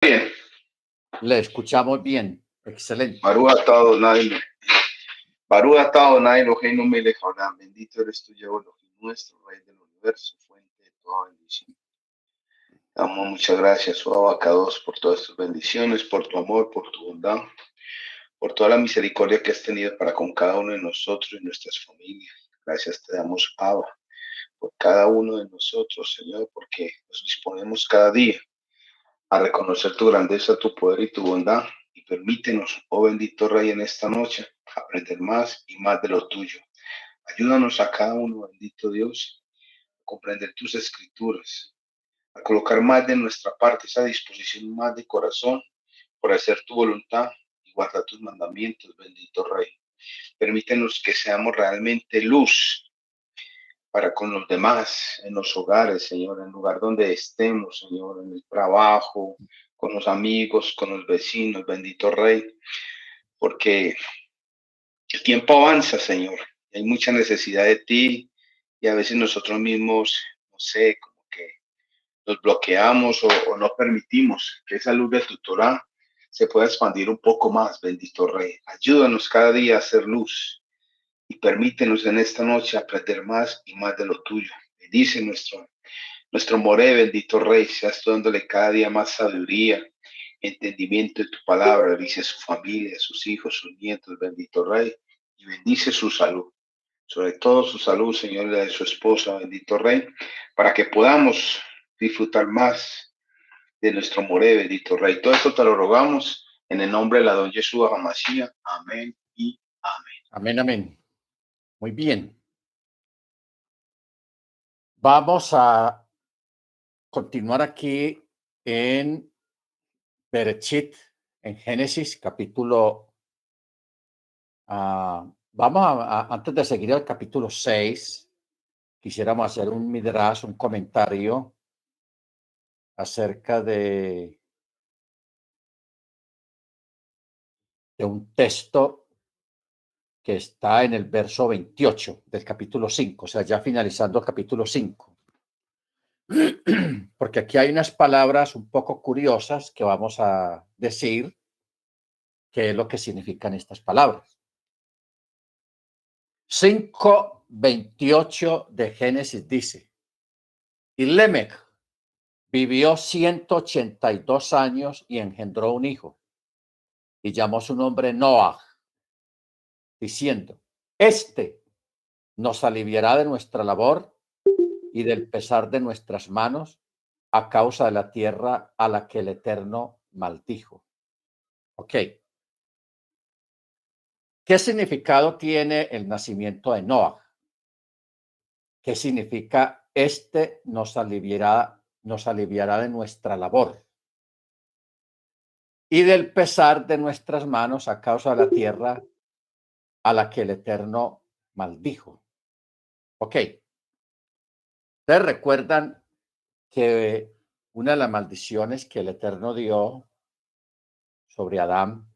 Bien, Le escuchamos bien. Excelente. Barú atado nadie, Barú atado nadie Eloheinu melech haolam. Bendito eres tú, Yahweh Elohim nuestro, Rey del universo, fuente de toda bendición. Damos muchas gracias, oh Abacados, por todas tus bendiciones, por tu amor, por tu bondad, por toda la misericordia que has tenido para con cada uno de nosotros y nuestras familias. Gracias te damos, Abba, por cada uno de nosotros, Señor, porque nos disponemos cada día a reconocer tu grandeza, tu poder y tu bondad. Y permítenos, oh bendito Rey, en esta noche, aprender más y más de lo tuyo. Ayúdanos a cada uno, bendito Dios, a comprender tus escrituras, a colocar más de nuestra parte, esa disposición más de corazón por hacer tu voluntad y guardar tus mandamientos, bendito Rey. Permítenos que seamos realmente luz para con los demás, en los hogares, Señor, en el lugar donde estemos, Señor, en el trabajo, con los amigos, con los vecinos, bendito Rey, porque el tiempo avanza, Señor, y hay mucha necesidad de ti, y a veces nosotros mismos, no sé, como que nos bloqueamos o no permitimos que esa luz de tu Torah se pueda expandir un poco más, bendito Rey. Ayúdanos cada día a hacer luz y permítenos en esta noche aprender más y más de lo tuyo. Bendice nuestro Moré, bendito Rey, seas tú dándole cada día más sabiduría, entendimiento de tu palabra. Bendice a su familia, a sus hijos, sus nietos, bendito Rey, y bendice su salud. Sobre todo su salud, Señor, la de su esposa, bendito Rey, para que podamos disfrutar más de nuestro Moré, bendito Rey. Todo esto te lo rogamos en el nombre de la don Yeshua Hamashiach. Amén y amén. Amén, amén. Muy bien. Vamos a continuar aquí en Bereshit, en Génesis, capítulo. Antes de seguir al capítulo 6, quisiéramos hacer un midrash, un comentario acerca de un texto que está en el verso 28 del capítulo 5, o sea, ya finalizando el capítulo 5. Porque aquí hay unas palabras un poco curiosas que vamos a decir qué es lo que significan estas palabras. 5:28 de Génesis dice, y Lemec vivió 182 años y engendró un hijo, y llamó su nombre Noah, diciendo, este nos aliviará de nuestra labor y del pesar de nuestras manos a causa de la tierra a la que el Eterno maldijo. Ok. ¿Qué significado tiene el nacimiento de Noah? ¿Qué significa este nos aliviará de nuestra labor y del pesar de nuestras manos a causa de la tierra a la que el Eterno maldijo? Ok. Ustedes recuerdan que una de las maldiciones que el Eterno dio sobre Adán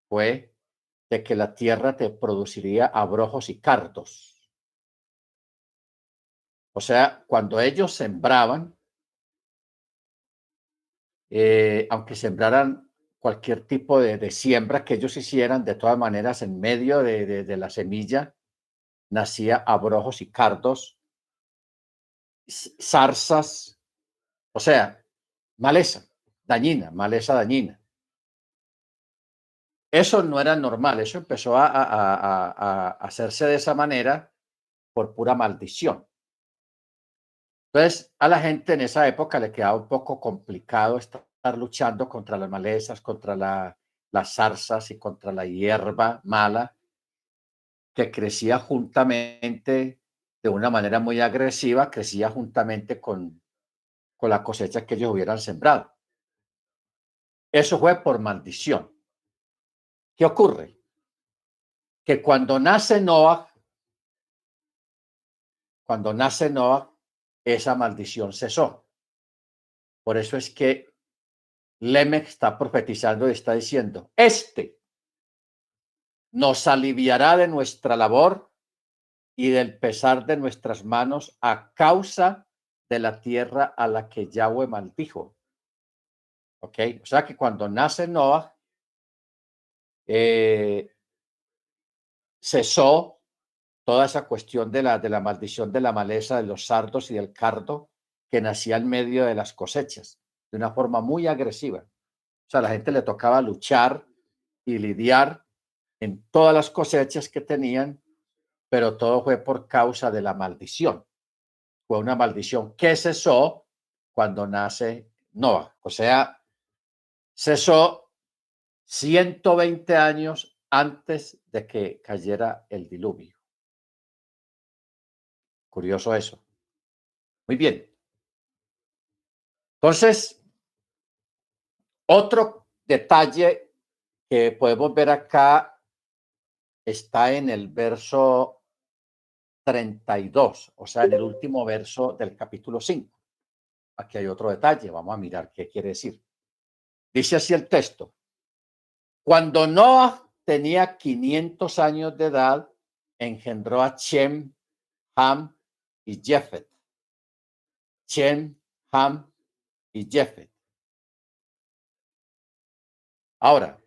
fue de que la tierra te produciría abrojos y cardos. O sea, cuando ellos sembraban, aunque sembraran cualquier tipo de siembra que ellos hicieran, de todas maneras, en medio de la semilla nacía abrojos y cardos, zarzas, o sea, maleza dañina. Eso no era normal, eso empezó a hacerse de esa manera por pura maldición. Entonces, a la gente en esa época le quedaba un poco complicado estar luchando contra las malezas, contra las zarzas y contra la hierba mala que crecía juntamente de una manera muy agresiva, crecía juntamente con la cosecha que ellos hubieran sembrado. Eso fue por maldición. ¿Qué ocurre? Que cuando nace Noah, esa maldición cesó. Por eso es que Lemec está profetizando y está diciendo, este nos aliviará de nuestra labor y del pesar de nuestras manos a causa de la tierra a la que Yahweh maldijo. ¿Ok? O sea que cuando nace Noah, cesó toda esa cuestión de la maldición de la maleza, de los sardos y del cardo que nacía en medio de las cosechas, de una forma muy agresiva. O sea, a la gente le tocaba luchar y lidiar en todas las cosechas que tenían, pero todo fue por causa de la maldición. Fue una maldición que cesó cuando nace Noah. O sea, cesó 120 años antes de que cayera el diluvio. Curioso eso. Muy bien. Entonces, otro detalle que podemos ver acá está en el verso 32, o sea, en el último verso del capítulo 5. Aquí hay otro detalle, vamos a mirar qué quiere decir. Dice así el texto: cuando Noah tenía 500 años de edad, engendró a Shem, Ham y Jefet. Shem, Ham y Jefet. Ahora,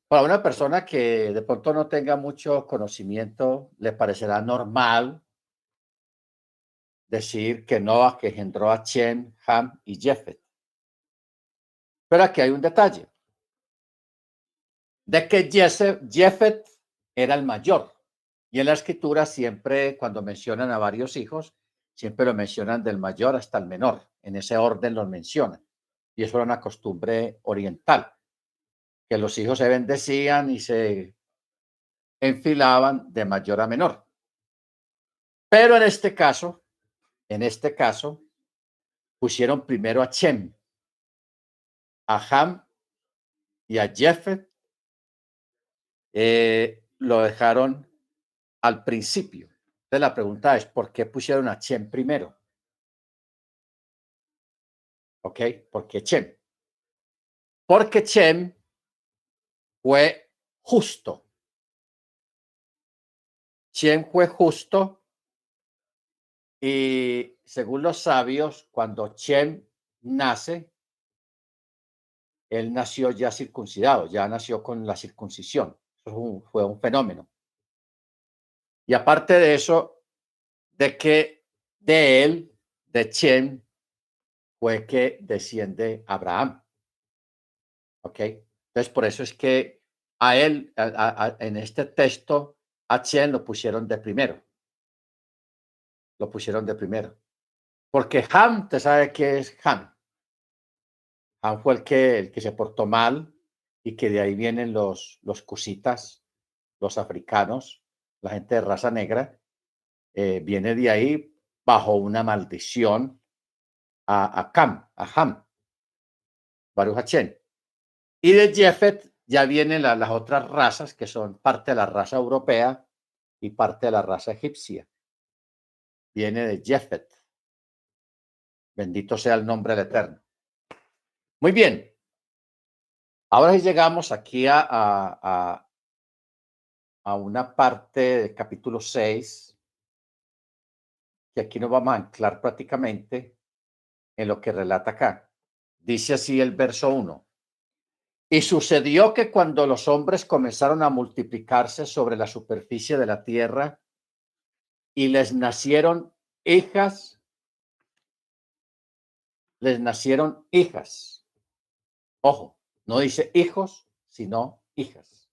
para una persona que de pronto no tenga mucho conocimiento, le parecerá normal decir que Noah que engendró a Shem, Ham y Jefet. Pero aquí hay un detalle, de que Jefet era el mayor. Y en la escritura siempre, cuando mencionan a varios hijos, siempre lo mencionan del mayor hasta el menor. En ese orden los mencionan. Y eso era una costumbre oriental, que los hijos se bendecían y se enfilaban de mayor a menor. Pero en este caso, pusieron primero a Shem, a Ham y a Jefet. Lo dejaron al principio. Entonces la pregunta es, ¿por qué pusieron a Shem primero? ¿Ok? ¿Por qué Shem? Porque Shem fue justo. Shem fue justo y según los sabios, cuando Shem nace, él nació ya circuncidado, ya nació con la circuncisión. Eso fue un fenómeno. Y aparte de eso, de que de él, de Shem, fue que desciende Abraham. ¿Ok? Entonces, por eso es que a él, en este texto, a Shem lo pusieron de primero. Lo pusieron de primero. Porque Ham, ¿te sabe qué es Ham? Ham fue el que se portó mal y que de ahí vienen los cusitas, los africanos, la gente de raza negra, viene de ahí bajo una maldición a Ham, Baruch Hachén. Y de Jefet ya vienen las otras razas que son parte de la raza europea y parte de la raza egipcia. Viene de Jefet. Bendito sea el nombre del Eterno. Muy bien. Ahora llegamos aquí a una parte del capítulo 6, que aquí nos vamos a anclar prácticamente en lo que relata acá. Dice así el verso 1. Y sucedió que cuando los hombres comenzaron a multiplicarse sobre la superficie de la tierra y hijas, les nacieron hijas. Ojo, no dice hijos, sino hijas.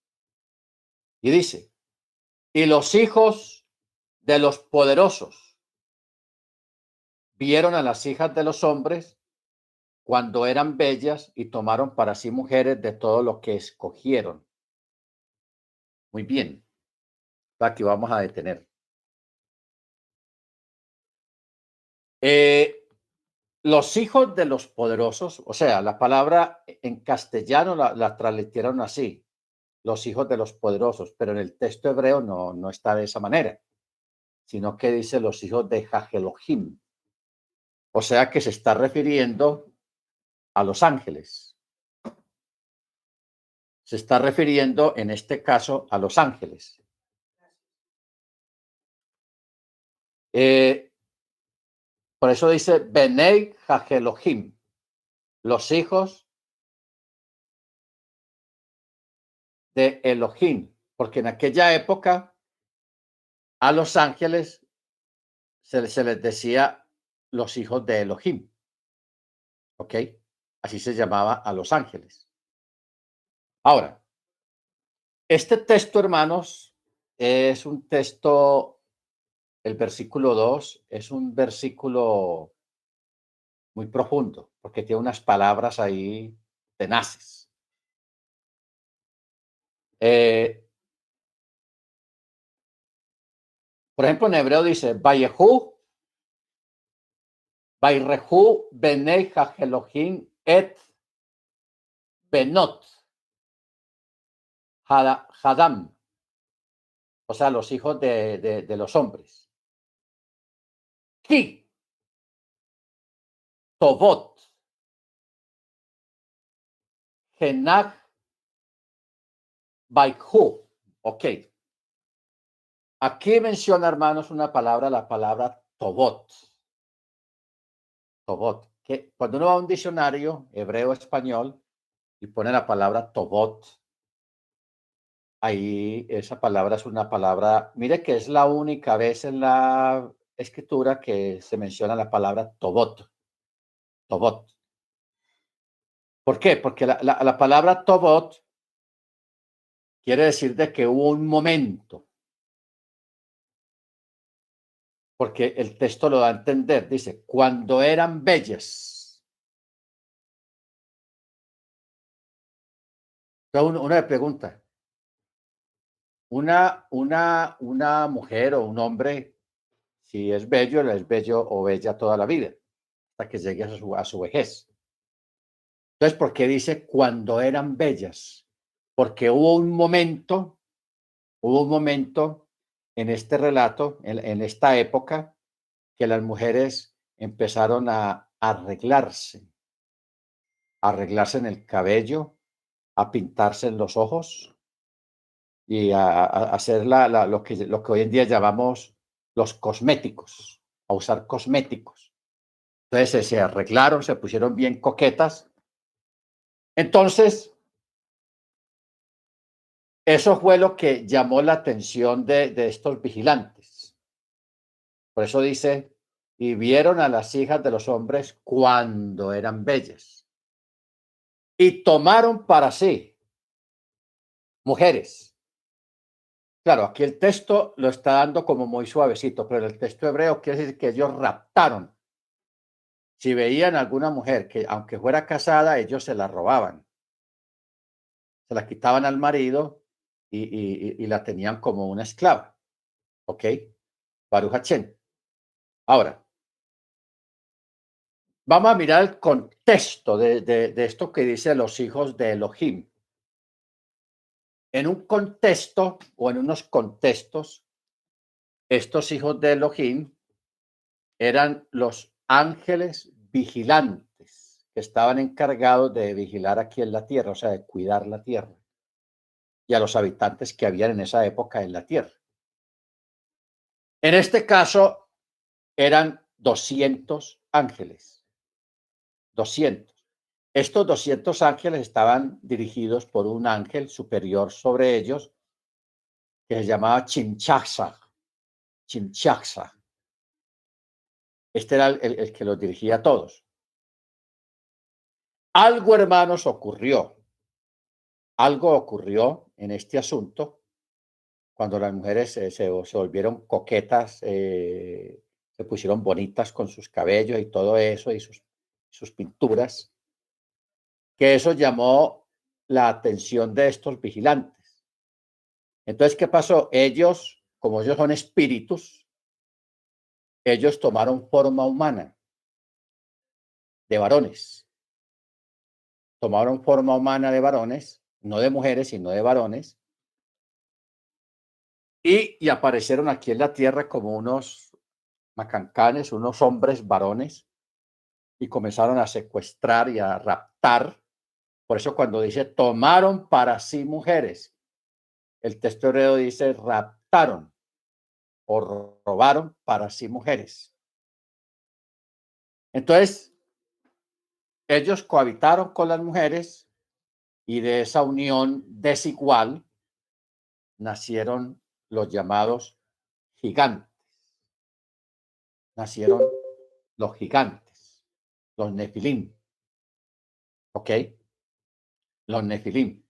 Y dice, y los hijos de los poderosos vieron a las hijas de los hombres cuando eran bellas y tomaron para sí mujeres de todo lo que escogieron. Muy bien, aquí vamos a detener. Los hijos de los poderosos, o sea, la palabra en castellano la transmitieron así, los hijos de los poderosos, pero en el texto hebreo no está de esa manera, sino que dice los hijos de Jajelohim. O sea que se está refiriendo a los ángeles. Se está refiriendo en este caso a los ángeles. Por eso dice Benei Hajelohim, los hijos de Elohim, porque en aquella época a los ángeles se les decía los hijos de Elohim, ¿ok? Así se llamaba a los ángeles. Ahora, este texto, hermanos, es un texto, el versículo 2 es un versículo muy profundo, porque tiene unas palabras ahí tenaces. Eh, por ejemplo, en hebreo dice, Vayehu, Vayrehu, Benei Hajelohim, et Benot, Hadam, o sea, los hijos de los hombres. Ki, Tobot, Genak, Baikhu. Ok. Aquí menciona, hermanos, una palabra, la palabra Tobot. Tobot. Que cuando uno va a un diccionario hebreo-español y pone la palabra Tobot, ahí esa palabra es una palabra, mire que es la única vez en la escritura que se menciona la palabra Tobot. Tobot. ¿Por qué? Porque la palabra Tobot quiere decir de que hubo un momento, porque el texto lo da a entender, dice, cuando eran bellas. Entonces uno le pregunta, una mujer o un hombre, si es bello o bella toda la vida, hasta que llegue a su vejez. Entonces, ¿por qué dice cuando eran bellas? Porque hubo un momento en este relato, en esta época, que las mujeres empezaron a arreglarse en el cabello, a pintarse en los ojos y a hacer lo que hoy en día llamamos los cosméticos, a usar cosméticos. Entonces se arreglaron, se pusieron bien coquetas. Entonces, eso fue lo que llamó la atención de estos vigilantes. Por eso dice, y vieron a las hijas de los hombres cuando eran bellas. Y tomaron para sí mujeres. Claro, aquí el texto lo está dando como muy suavecito, pero el texto hebreo quiere decir que ellos raptaron. Si veían alguna mujer que, aunque fuera casada, ellos se la robaban. Se la quitaban al marido y la tenían como una esclava. ¿Ok? Baruch Hachén. Ahora, vamos a mirar el contexto de esto que dice los hijos de Elohim. En un contexto o en unos contextos, estos hijos de Elohim eran los ángeles vigilantes que estaban encargados de vigilar aquí en la tierra, o sea, de cuidar la tierra y a los habitantes que habían en esa época en la tierra. En este caso eran 200 ángeles, 200. Estos 200 ángeles estaban dirigidos por un ángel superior sobre ellos que se llamaba Chimchaxa. Chimchaxa. Este era el que los dirigía a todos. Algo, hermanos, algo ocurrió en este asunto cuando las mujeres se volvieron coquetas, se pusieron bonitas con sus cabellos y todo eso y sus pinturas, que eso llamó la atención de estos vigilantes. Entonces, ¿qué pasó? Ellos, como ellos son espíritus, ellos tomaron forma humana de varones, tomaron forma humana de varones, no de mujeres, sino de varones, y aparecieron aquí en la tierra como unos macancanes, unos hombres varones, y comenzaron a secuestrar y a raptar. Por eso cuando dice tomaron para sí mujeres, el texto hebreo dice raptaron o robaron para sí mujeres. Entonces, ellos cohabitaron con las mujeres y de esa unión desigual nacieron los llamados gigantes. Nacieron los gigantes, los nefilim. ¿Ok? Los nefilim.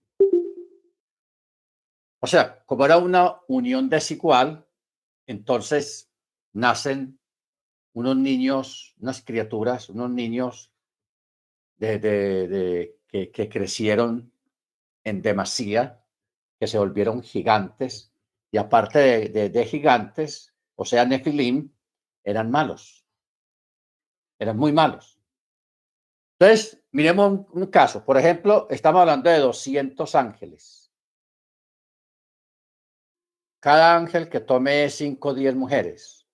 O sea, como era una unión desigual, entonces nacen unos niños, unas criaturas, unos niños que crecieron en demasía, que se volvieron gigantes, y aparte de gigantes, o sea, nefilim, eran malos, eran muy malos. Entonces, miremos un caso. Por ejemplo, estamos hablando de 200 ángeles. Cada ángel que tome 5 o 10 mujeres,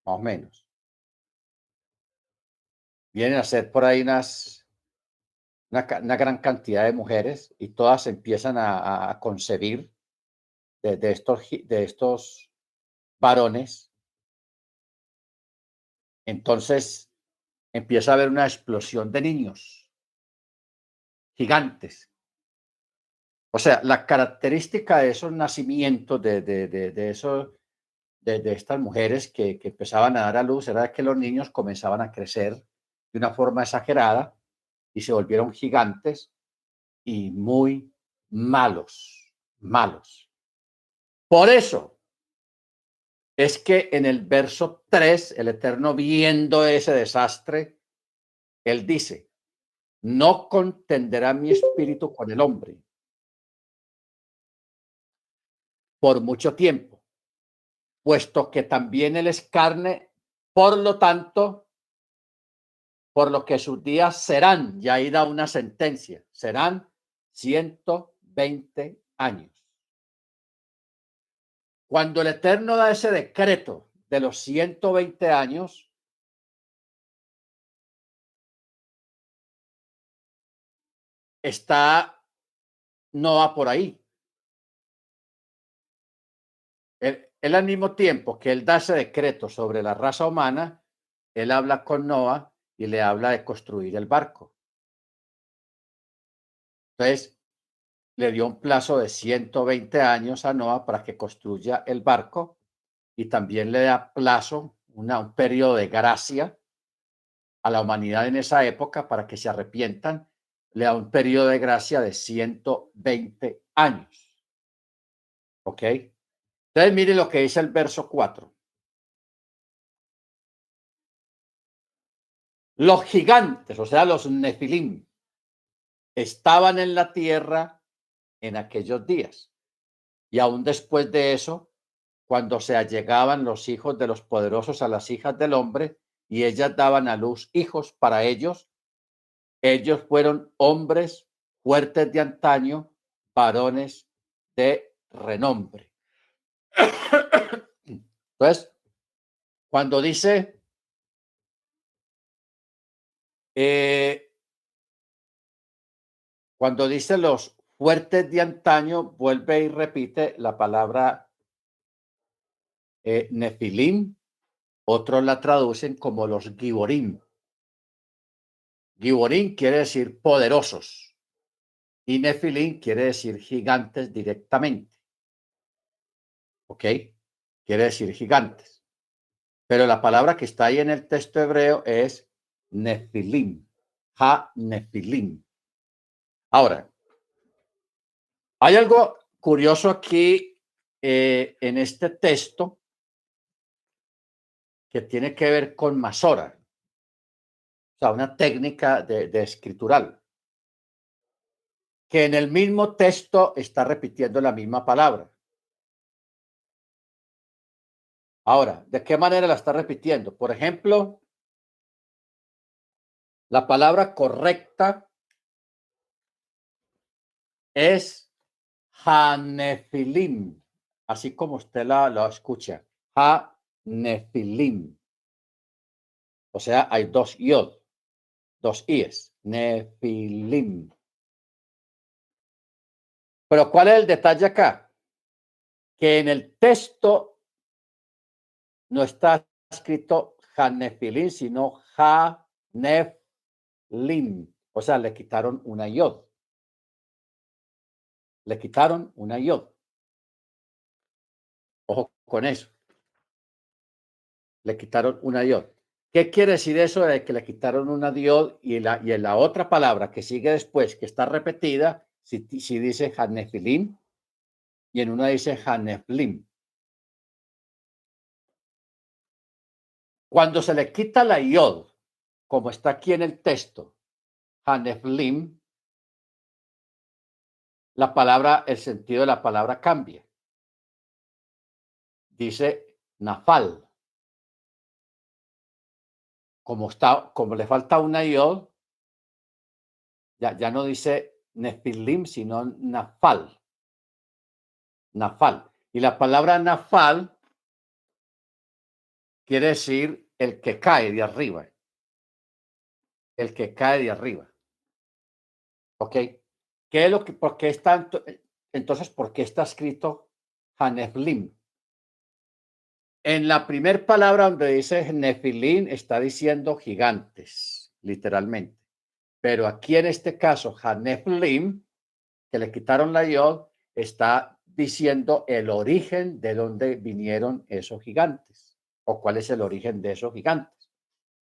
más o menos. Vienen a ser por ahí una gran cantidad de mujeres y todas empiezan a concebir de estos varones. Entonces empieza a haber una explosión de niños gigantes. O sea, la característica de esos nacimientos, de estas mujeres que empezaban a dar a luz, era que los niños comenzaban a crecer de una forma exagerada y se volvieron gigantes y muy malos, malos. Por eso es que en el verso 3, el Eterno, viendo ese desastre, él dice: no contenderá mi espíritu con el hombre por mucho tiempo, puesto que también él es carne, por lo tanto, por lo que sus días serán, ya ahí da una sentencia, serán 120 años. Cuando el Eterno da ese decreto de los 120 años, no va por ahí. Él al mismo tiempo que él da ese decreto sobre la raza humana, él habla con Noah y le habla de construir el barco. Entonces, le dio un plazo de 120 años a Noah para que construya el barco y también le da plazo, un periodo de gracia a la humanidad en esa época para que se arrepientan. Le da un periodo de gracia de 120 años. ¿Ok? Entonces, mire lo que dice el verso 4. Los gigantes, o sea, los nefilim, estaban en la tierra en aquellos días. Y aún después de eso, cuando se allegaban los hijos de los poderosos a las hijas del hombre y ellas daban a luz hijos para ellos, ellos fueron hombres fuertes de antaño, varones de renombre. Entonces, cuando dice eh, los fuertes de antaño, vuelve y repite la palabra nefilim, otros la traducen como los giborim. Giborim quiere decir poderosos y nefilim quiere decir gigantes directamente. ¿Ok? Quiere decir gigantes. Pero la palabra que está ahí en el texto hebreo es nefilim, ha-nefilim. Ahora, hay algo curioso aquí en este texto que tiene que ver con Masora, o sea, una técnica de escritural, que en el mismo texto está repitiendo la misma palabra. Ahora, ¿de qué manera la está repitiendo? Por ejemplo, la palabra correcta es Hanefilim, así como usted la escucha. Hanefilim. O sea, hay dos yod, dos ies. Nefilim. Pero ¿cuál es el detalle acá? Que en el texto no está escrito Hanefilim, sino Nephilim. O sea, le quitaron una yod. Le quitaron una yod. Ojo con eso. Le quitaron una yod. ¿Qué quiere decir eso de que le quitaron una yod y en la otra palabra que sigue después, que está repetida, si dice Hanefilim y en una dice Haneflim? Cuando se le quita la yod, como está aquí en el texto, Haneflim, la palabra, el sentido de la palabra cambia. Dice Nafal. Como le falta una yod, ya no dice Nefilim, sino Nafal. Nafal. Y la palabra Nafal quiere decir el que cae de arriba. El que cae de arriba. ¿Ok? ¿Qué es lo que, por qué está, entonces, por qué está escrito Haneflim? En la primera palabra donde dice Nefilim está diciendo gigantes, literalmente. Pero aquí en este caso, Haneflim, que le quitaron la yod, está diciendo el origen de dónde vinieron esos gigantes o cuál es el origen de esos gigantes.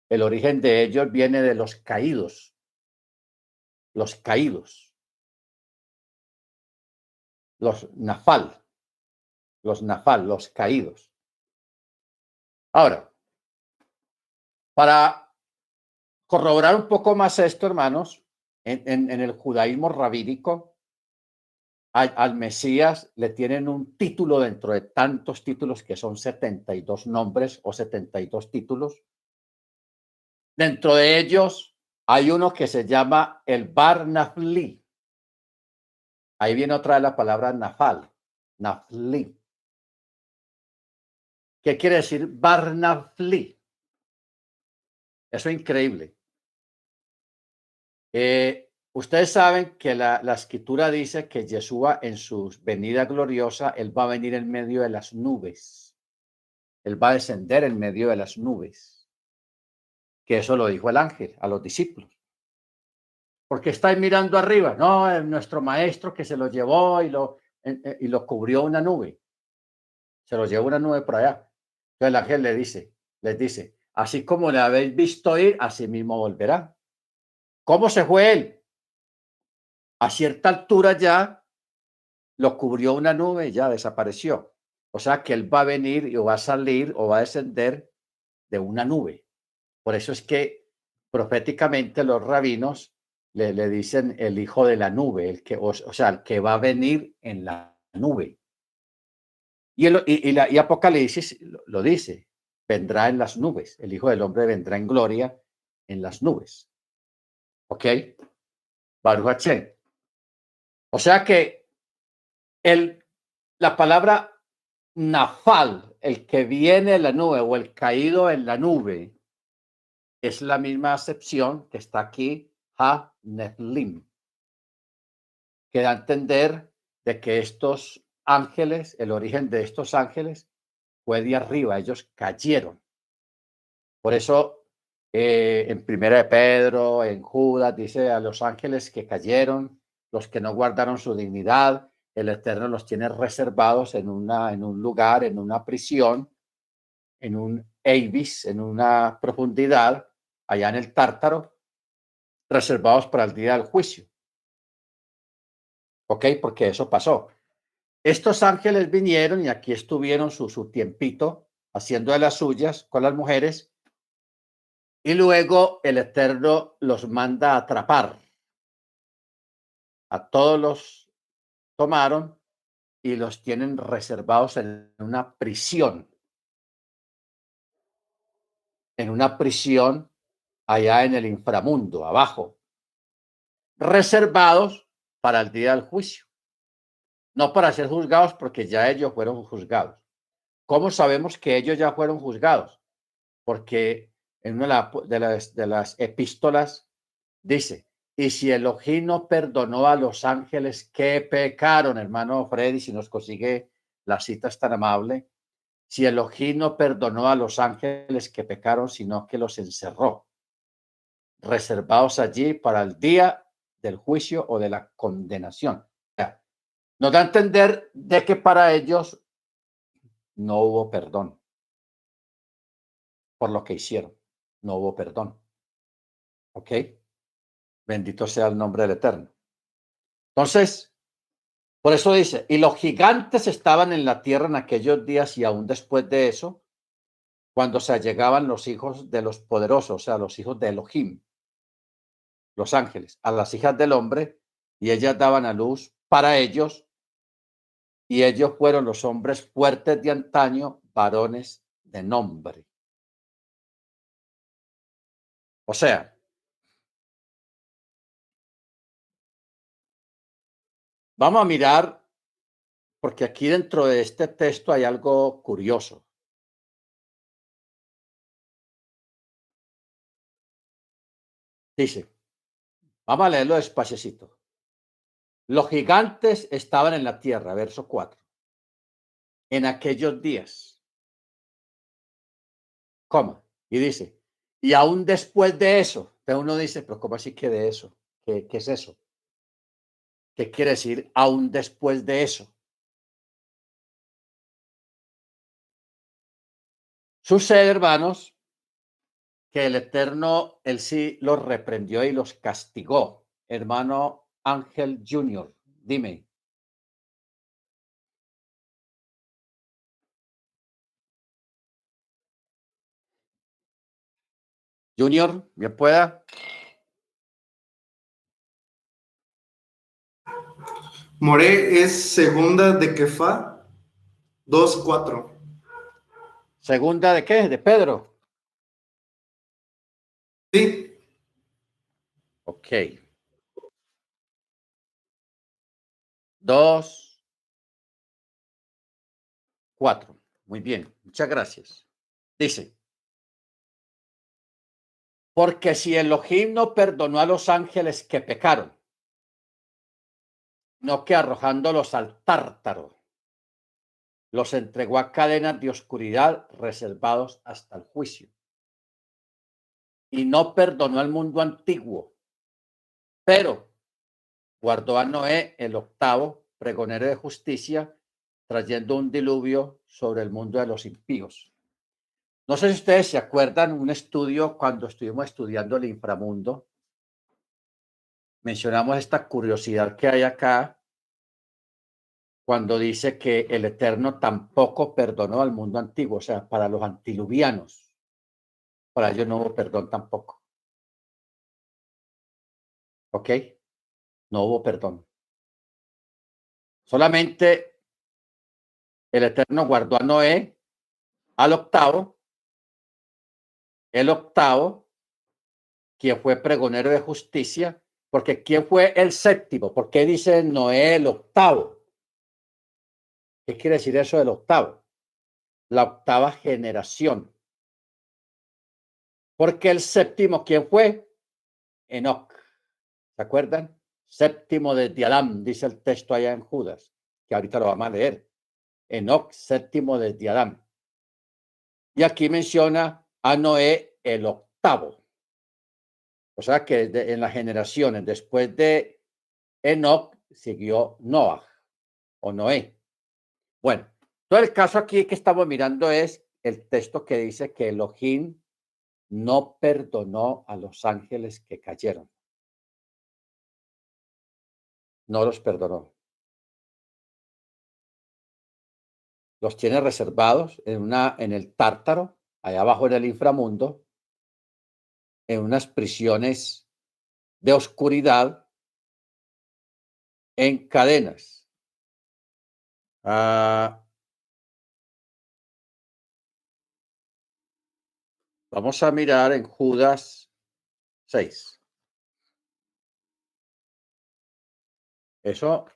El origen de ellos viene de los caídos, los caídos, los nafal, los caídos. Ahora, para corroborar un poco más esto, hermanos, en el judaísmo rabínico, al Mesías le tienen un título dentro de tantos títulos que son 72 nombres o 72 títulos. Dentro de ellos hay uno que se llama el Bar Nafli. Ahí viene otra de la palabra Nafal, Nafli. ¿Qué quiere decir Bar Nafli? Eso es increíble. Ustedes saben que la escritura dice que Yeshua en su venida gloriosa, él va a venir en medio de las nubes. Él va a descender en medio de las nubes. Que eso lo dijo el ángel a los discípulos. ¿Por qué estáis mirando arriba? No, es nuestro maestro que se lo llevó y lo cubrió una nube. Se lo llevó una nube por allá. Entonces el ángel les dice, así como le habéis visto ir, así mismo volverá. ¿Cómo se fue él? A cierta altura ya lo cubrió una nube y ya desapareció. O sea que él va a venir y o va a salir o va a descender de una nube. Por eso es que proféticamente los rabinos le dicen el hijo de la nube, o sea, el que va a venir en la nube. Y Apocalipsis lo dice, vendrá en las nubes, el Hijo del Hombre vendrá en gloria en las nubes. ¿Ok? Baruch Hashem. O sea que la palabra nafal, el que viene en la nube o el caído en la nube, es la misma acepción que está aquí, ha-neflim, que da a entender de que estos ángeles, el origen de estos ángeles fue de arriba, ellos cayeron. Por eso en Primera de Pedro, en Judas, dice a los ángeles que cayeron, los que no guardaron su dignidad, el Eterno los tiene reservados en un lugar, en una prisión, en un Abyss, en una profundidad, allá en el Tártaro, reservados para el día del juicio. ¿Ok? Porque eso pasó. Estos ángeles vinieron y aquí estuvieron su tiempito haciendo de las suyas con las mujeres y luego el Eterno los manda a atrapar. A todos los tomaron y los tienen reservados en una prisión allá en el inframundo, abajo, reservados para el día del juicio, no para ser juzgados porque ya ellos fueron juzgados. ¿Cómo sabemos que ellos ya fueron juzgados? Porque en una de las epístolas dice, y si Elohim no perdonó a los ángeles que pecaron, hermano Freddy, si nos consigue la cita es tan amable, si Elohim no perdonó a los ángeles que pecaron, sino que los encerró. reservados allí para el día del juicio o de la condenación. O sea, nos da a entender de que para ellos no hubo perdón por lo que hicieron. No hubo perdón. ¿Ok? Bendito sea el nombre del Eterno. Entonces, por eso dice, y los gigantes estaban en la tierra en aquellos días y aún después de eso, cuando se allegaban los hijos de los poderosos, o sea, los hijos de Elohim, los ángeles, a las hijas del hombre, y ellas daban a luz para ellos, y ellos fueron los hombres fuertes de antaño, varones de nombre. O sea, vamos a mirar, porque aquí dentro de este texto hay algo curioso. Dice, vamos a leerlo despacito. Los gigantes estaban en la tierra, verso 4, en aquellos días, coma, y dice, y aún después de eso, entonces uno dice, pero ¿cómo así que de eso? ¿Qué es eso? ¿Qué quiere decir aún después de eso? Sucede, hermanos, que el Eterno, él sí los reprendió y los castigó. Hermano Ángel Junior, dime. Junior, ¿me pueda? Moré es segunda de Kefá 2:4. ¿Segunda de qué? De Pedro. Sí, Ok. 2, 4. Muy bien, muchas gracias. Dice, porque si Elohim no perdonó a los ángeles que pecaron, no que arrojándolos al tártaro, los entregó a cadenas de oscuridad reservados hasta el juicio. Y no perdonó al mundo antiguo, pero guardó a Noé, el octavo, pregonero de justicia, trayendo un diluvio sobre el mundo de los impíos. No sé si ustedes se acuerdan un estudio cuando estuvimos estudiando el inframundo. Mencionamos esta curiosidad que hay acá cuando dice que el Eterno tampoco perdonó al mundo antiguo, o sea, para los antiluvianos, para ellos no hubo perdón tampoco. ¿Ok? No hubo perdón. Solamente el Eterno guardó a Noé al octavo, el octavo, quien fue pregonero de justicia, porque ¿quién fue el séptimo? ¿Por qué dice Noé el octavo? ¿Qué quiere decir eso del octavo? La octava generación. Porque el séptimo, ¿quién fue? Enoc. ¿Se acuerdan? Séptimo desde Adán, dice el texto allá en Judas, que ahorita lo vamos a leer. Enoc, séptimo desde Adán. Y aquí menciona a Noé el octavo. O sea que en las generaciones después de Enoc siguió Noah o Noé. Bueno, todo el caso aquí que estamos mirando es el texto que dice que Elohim no perdonó a los ángeles que cayeron. No los perdonó. Los tiene reservados en el Tártaro, allá abajo en el inframundo, en unas prisiones de oscuridad, en cadenas. Vamos a mirar en Judas 6. Eso,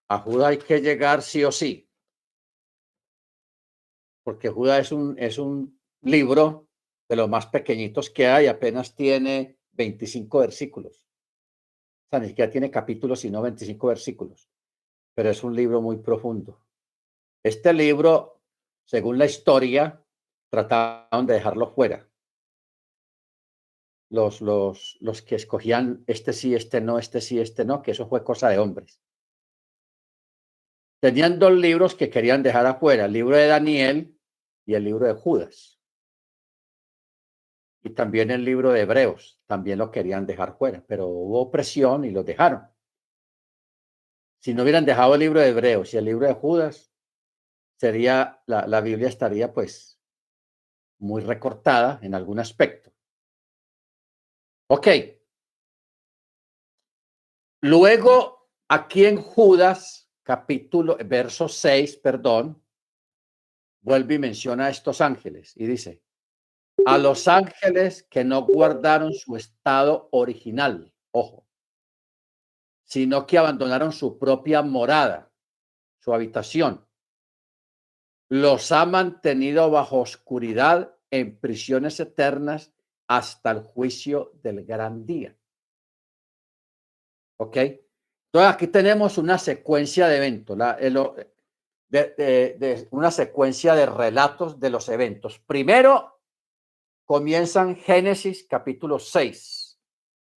a Judas hay que llegar sí o sí, porque Judas es un libro de los más pequeñitos que hay, apenas tiene 25 versículos. O sea, ni siquiera tiene capítulos, sino 25 versículos, pero es un libro muy profundo. Este libro, según la historia, trataron de dejarlo fuera. los que escogían este sí, este no, este sí, este no, que eso fue cosa de hombres. Tenían 2 libros que querían dejar afuera, el libro de Daniel y el libro de Judas. Y también el libro de Hebreos, también lo querían dejar fuera, pero hubo presión y los dejaron. Si no hubieran dejado el libro de Hebreos y el libro de Judas, sería, la Biblia estaría pues muy recortada en algún aspecto. Ok. Luego, aquí en Judas, verso 6, perdón, vuelve y menciona a estos ángeles y dice, a los ángeles que no guardaron su estado original, ojo, sino que abandonaron su propia morada, su habitación. Los ha mantenido bajo oscuridad en prisiones eternas hasta el juicio del gran día. ¿Ok? Entonces aquí tenemos una secuencia de eventos, una secuencia de relatos de los eventos. Primero comienzan Génesis capítulo 6,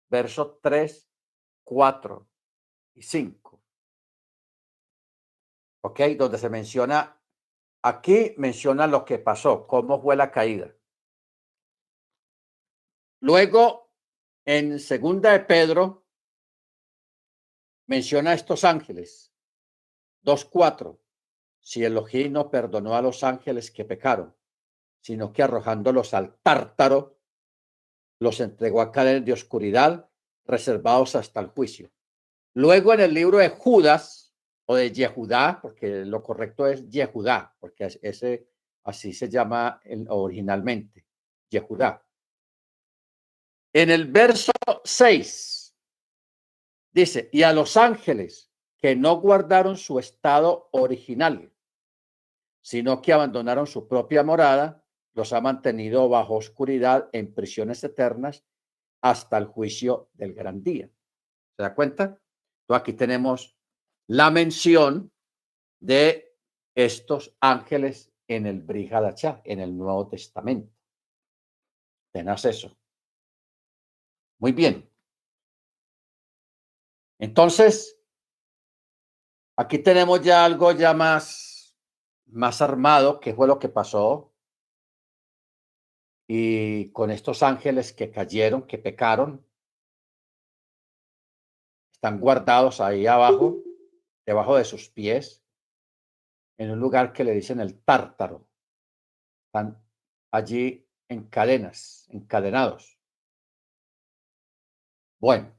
versos 3, 4 y 5. ¿Ok? Donde se menciona, aquí menciona lo que pasó, cómo fue la caída. Luego, en segunda de Pedro, menciona a estos ángeles, 2:4. Si Elohim no perdonó a los ángeles que pecaron, sino que arrojándolos al tártaro, los entregó a cadenas de oscuridad, reservados hasta el juicio. Luego en el libro de Judas, o de Yehudá, porque lo correcto es Yehudá, porque ese así se llama originalmente, Yehudá. En el verso 6 dice, y a los ángeles que no guardaron su estado original, sino que abandonaron su propia morada, los ha mantenido bajo oscuridad en prisiones eternas hasta el juicio del gran día. ¿Se da cuenta? Entonces aquí tenemos la mención de estos ángeles en el Brit Hadashah, en el Nuevo Testamento. Tenás eso. Muy bien. Entonces, aquí tenemos ya algo ya más armado, que fue lo que pasó. Y con estos ángeles que cayeron, que pecaron, están guardados ahí abajo, debajo de sus pies, en un lugar que le dicen el Tártaro. Están allí en cadenas, encadenados. Bueno,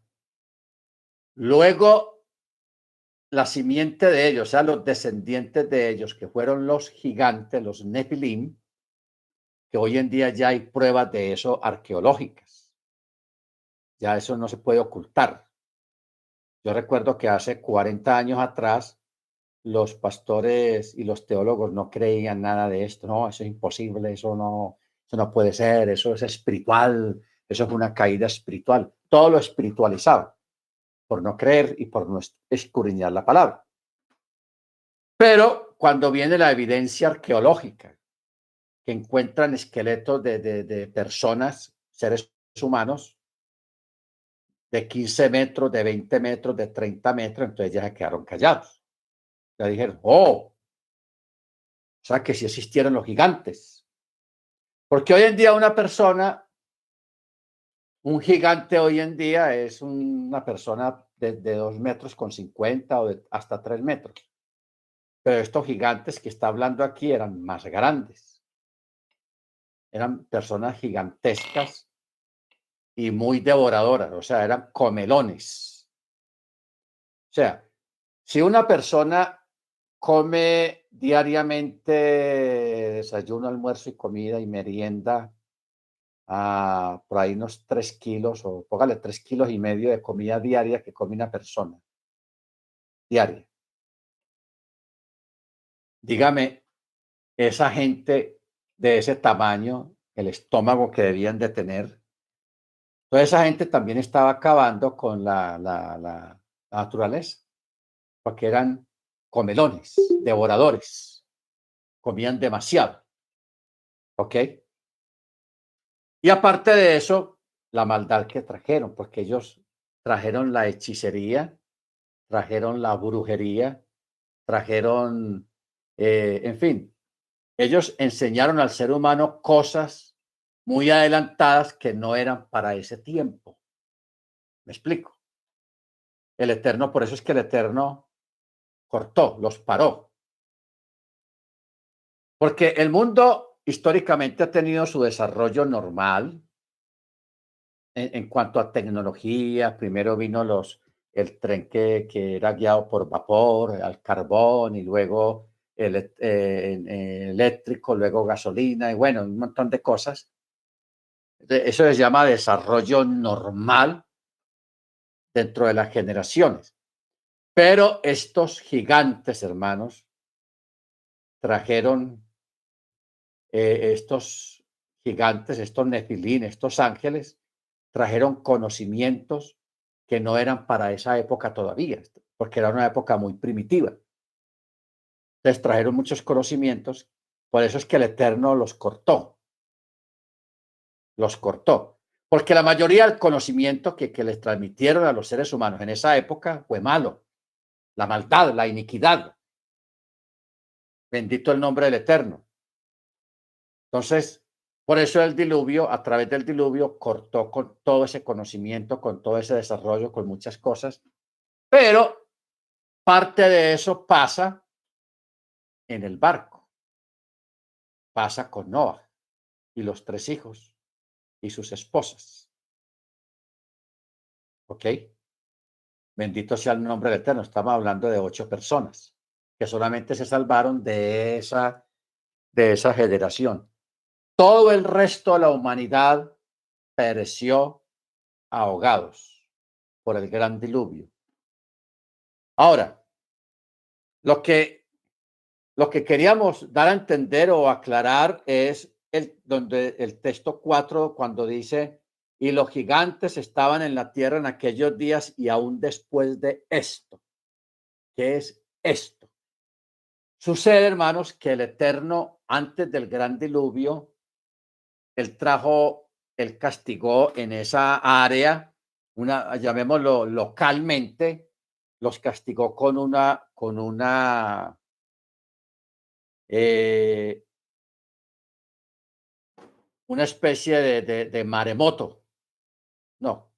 luego la simiente de ellos, o sea, los descendientes de ellos, que fueron los gigantes, los Nefilim, que hoy en día ya hay pruebas de eso arqueológicas. Ya eso no se puede ocultar. Yo recuerdo que hace 40 años atrás los pastores y los teólogos no creían nada de esto. No, eso es imposible, eso no puede ser, eso es espiritual, eso es una caída espiritual. Todo lo espiritualizaban por no creer y por no escudriñar la palabra. Pero cuando viene la evidencia arqueológica, que encuentran esqueletos de personas, seres humanos, de 15 metros, de 20 metros, de 30 metros, entonces ya se quedaron callados. Ya dijeron, oh, o sea que sí existieron los gigantes. Porque hoy en día una persona, un gigante hoy en día es una persona de 2 metros con 50 o hasta 3 metros. Pero estos gigantes que está hablando aquí eran más grandes. Eran personas gigantescas y muy devoradoras, o sea, eran comelones. O sea, si una persona come diariamente desayuno, almuerzo y comida y merienda, por ahí unos 3 kilos, o póngale 3,5 kilos de comida diaria que come una persona diaria. Dígame, esa gente de ese tamaño, el estómago que debían de tener, toda esa gente también estaba acabando con la naturaleza, porque eran comelones, devoradores, comían demasiado, ¿ok? Y aparte de eso, la maldad que trajeron, porque ellos trajeron la hechicería, trajeron la brujería, trajeron, en fin, ellos enseñaron al ser humano cosas muy adelantadas que no eran para ese tiempo. ¿Me explico? El Eterno, por eso es que el Eterno cortó, los paró. Porque el mundo históricamente ha tenido su desarrollo normal en cuanto a tecnología. Primero vino el tren que era guiado por vapor, al carbón, y luego eléctrico, luego gasolina, y bueno, un montón de cosas. Eso se llama desarrollo normal dentro de las generaciones. Pero estos gigantes, hermanos, trajeron estos gigantes, estos nefilín, estos ángeles, trajeron conocimientos que no eran para esa época todavía, porque era una época muy primitiva. Les trajeron muchos conocimientos, por eso es que el Eterno los cortó, porque la mayoría del conocimiento que les transmitieron a los seres humanos en esa época fue malo, la maldad, la iniquidad. Bendito el nombre del Eterno. Entonces, por eso el diluvio, a través del diluvio, cortó con todo ese conocimiento, con todo ese desarrollo, con muchas cosas, pero parte de eso pasa en el barco, pasa con Noah y los 3 hijos y sus esposas. ¿Ok? Bendito sea el nombre del Eterno. Estamos hablando de 8 personas que solamente se salvaron de esa generación. Todo el resto de la humanidad pereció ahogados por el gran diluvio. Ahora, lo que queríamos dar a entender o aclarar es donde el texto 4, cuando dice, y los gigantes estaban en la tierra en aquellos días y aún después de esto. ¿Qué es esto? Sucede, hermanos, que el Eterno, antes del gran diluvio, él castigó en esa área, llamémoslo localmente, los castigó con una especie de maremoto. No,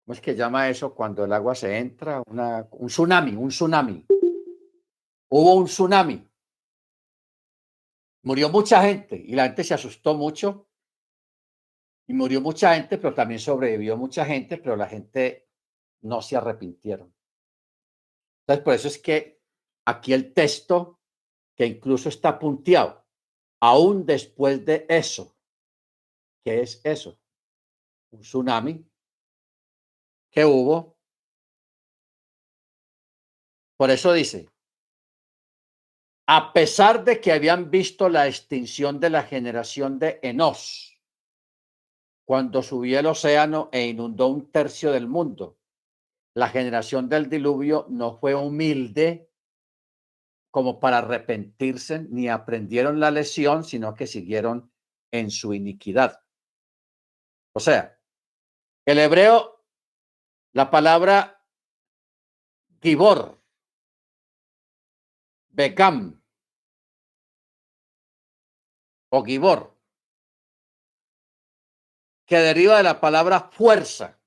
¿cómo es que llama eso cuando el agua se entra? Un tsunami, un tsunami. Hubo un tsunami. Murió mucha gente y la gente se asustó mucho y murió mucha gente, pero también sobrevivió mucha gente, pero la gente no se arrepintieron. Entonces, por eso es que aquí el texto, que incluso está punteado, aún después de eso. ¿Qué es eso? Un tsunami que hubo. Por eso dice, a pesar de que habían visto la extinción de la generación de Enós, cuando subió el océano e inundó 1/3 del mundo, la generación del diluvio no fue humilde como para arrepentirse, ni aprendieron la lección, sino que siguieron en su iniquidad. O sea, el hebreo, la palabra gibor, begam o gibor, que deriva de la palabra fuerza.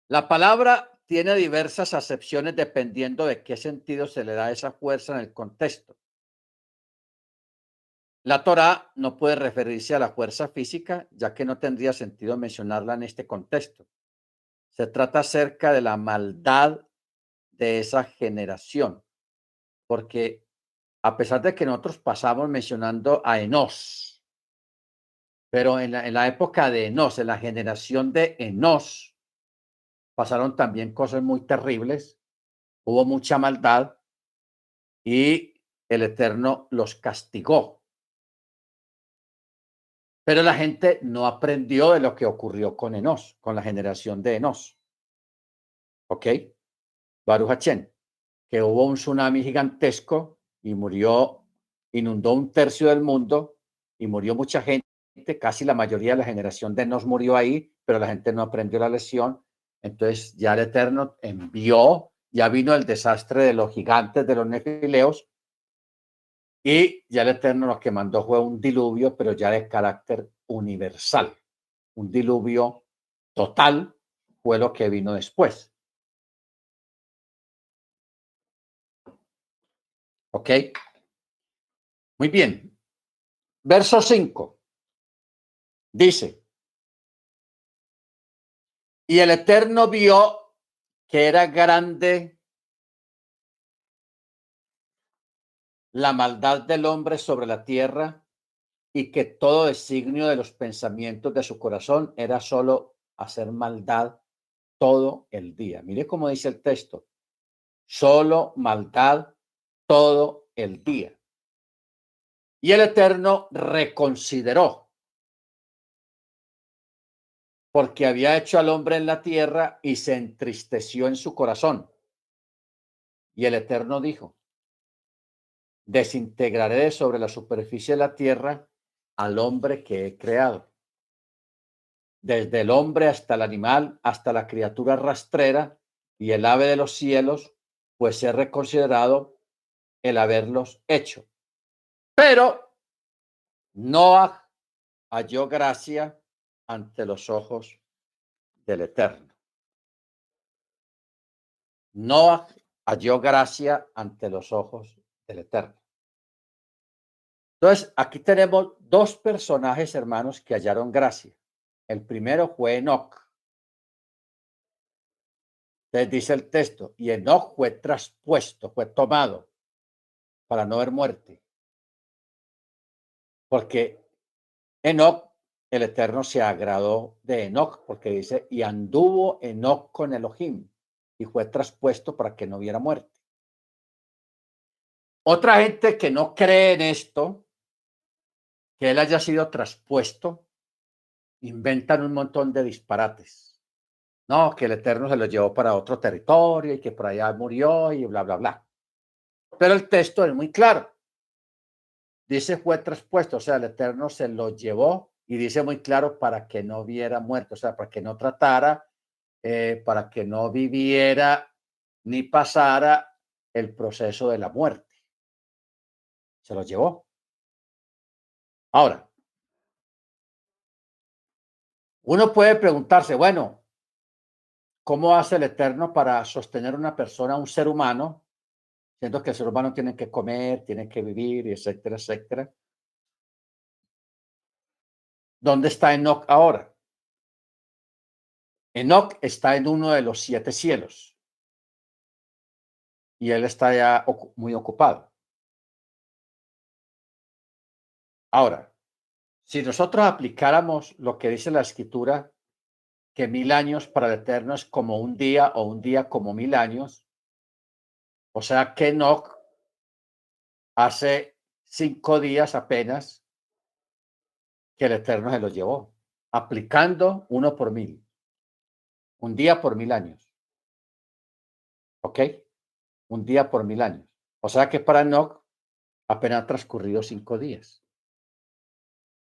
La palabra tiene diversas acepciones dependiendo de qué sentido se le da esa fuerza en el contexto. La Torá no puede referirse a la fuerza física, ya que no tendría sentido mencionarla en este contexto. Se trata acerca de la maldad de esa generación, porque a pesar de que nosotros pasamos mencionando a Enós, pero en la época de Enós, en la generación de Enós, pasaron también cosas muy terribles, hubo mucha maldad y el Eterno los castigó. Pero la gente no aprendió de lo que ocurrió con Enós, con la generación de Enós. ¿Ok? Baruch Hachén, que hubo un tsunami gigantesco y inundó 1/3 del mundo y murió mucha gente casi la mayoría de la generación de Enos murió ahí, pero la gente no aprendió la lección. Entonces ya el Eterno envió, ya vino el desastre de los gigantes, de los nefileos, y ya el Eterno lo que mandó fue un diluvio, pero ya de carácter universal. Un diluvio total fue lo que vino después. ¿Ok? Muy bien. Verso 5. Dice, y el Eterno vio que era grande la maldad del hombre sobre la tierra y que todo designio de los pensamientos de su corazón era solo hacer maldad todo el día. Mire cómo dice el texto, solo maldad todo el día. Y el Eterno reconsideró, porque había hecho al hombre en la tierra y se entristeció en su corazón. Y el Eterno dijo, desintegraré sobre la superficie de la tierra al hombre que he creado, desde el hombre hasta el animal, hasta la criatura rastrera y el ave de los cielos, pues he reconsiderado el haberlos hecho. Pero Noah halló gracia ante los ojos del Eterno. Noah halló gracia ante los ojos del Eterno. Entonces, aquí tenemos dos personajes, hermanos, que hallaron gracia. El primero fue Enoc. Entonces dice el texto, y Enoc fue traspuesto, fue tomado para no ver muerte. Porque Enoc, el Eterno se agradó de Enoc, porque dice, y anduvo Enoc con Elohim, y fue traspuesto para que no viera muerte. Otra gente que no cree en esto, que él haya sido traspuesto, inventan un montón de disparates. No, que el Eterno se lo llevó para otro territorio y que por allá murió y bla, bla, bla. Pero el texto es muy claro. Dice fue traspuesto, o sea, el Eterno se lo llevó y dice muy claro para que no viera muerto, o sea, para que no tratara, para que no viviera ni pasara el proceso de la muerte. Se lo llevó. Ahora, uno puede preguntarse, bueno, ¿cómo hace el Eterno para sostener una persona, un ser humano, siendo que el ser humano tiene que comer, tiene que vivir, etcétera, etcétera? ¿Dónde está Enoc ahora? Enoc está en uno de los 7 cielos y él está ya muy ocupado. Ahora, si nosotros aplicáramos lo que dice la Escritura, que 1000 años para el Eterno es como un día o un día como 1000 años, o sea que Enoc hace 5 días apenas que el Eterno se lo llevó, aplicando 1 por 1000. Un día por 1000 años. ¿Ok? Un día por 1000 años. O sea que para Enoc apenas han transcurrido 5 días.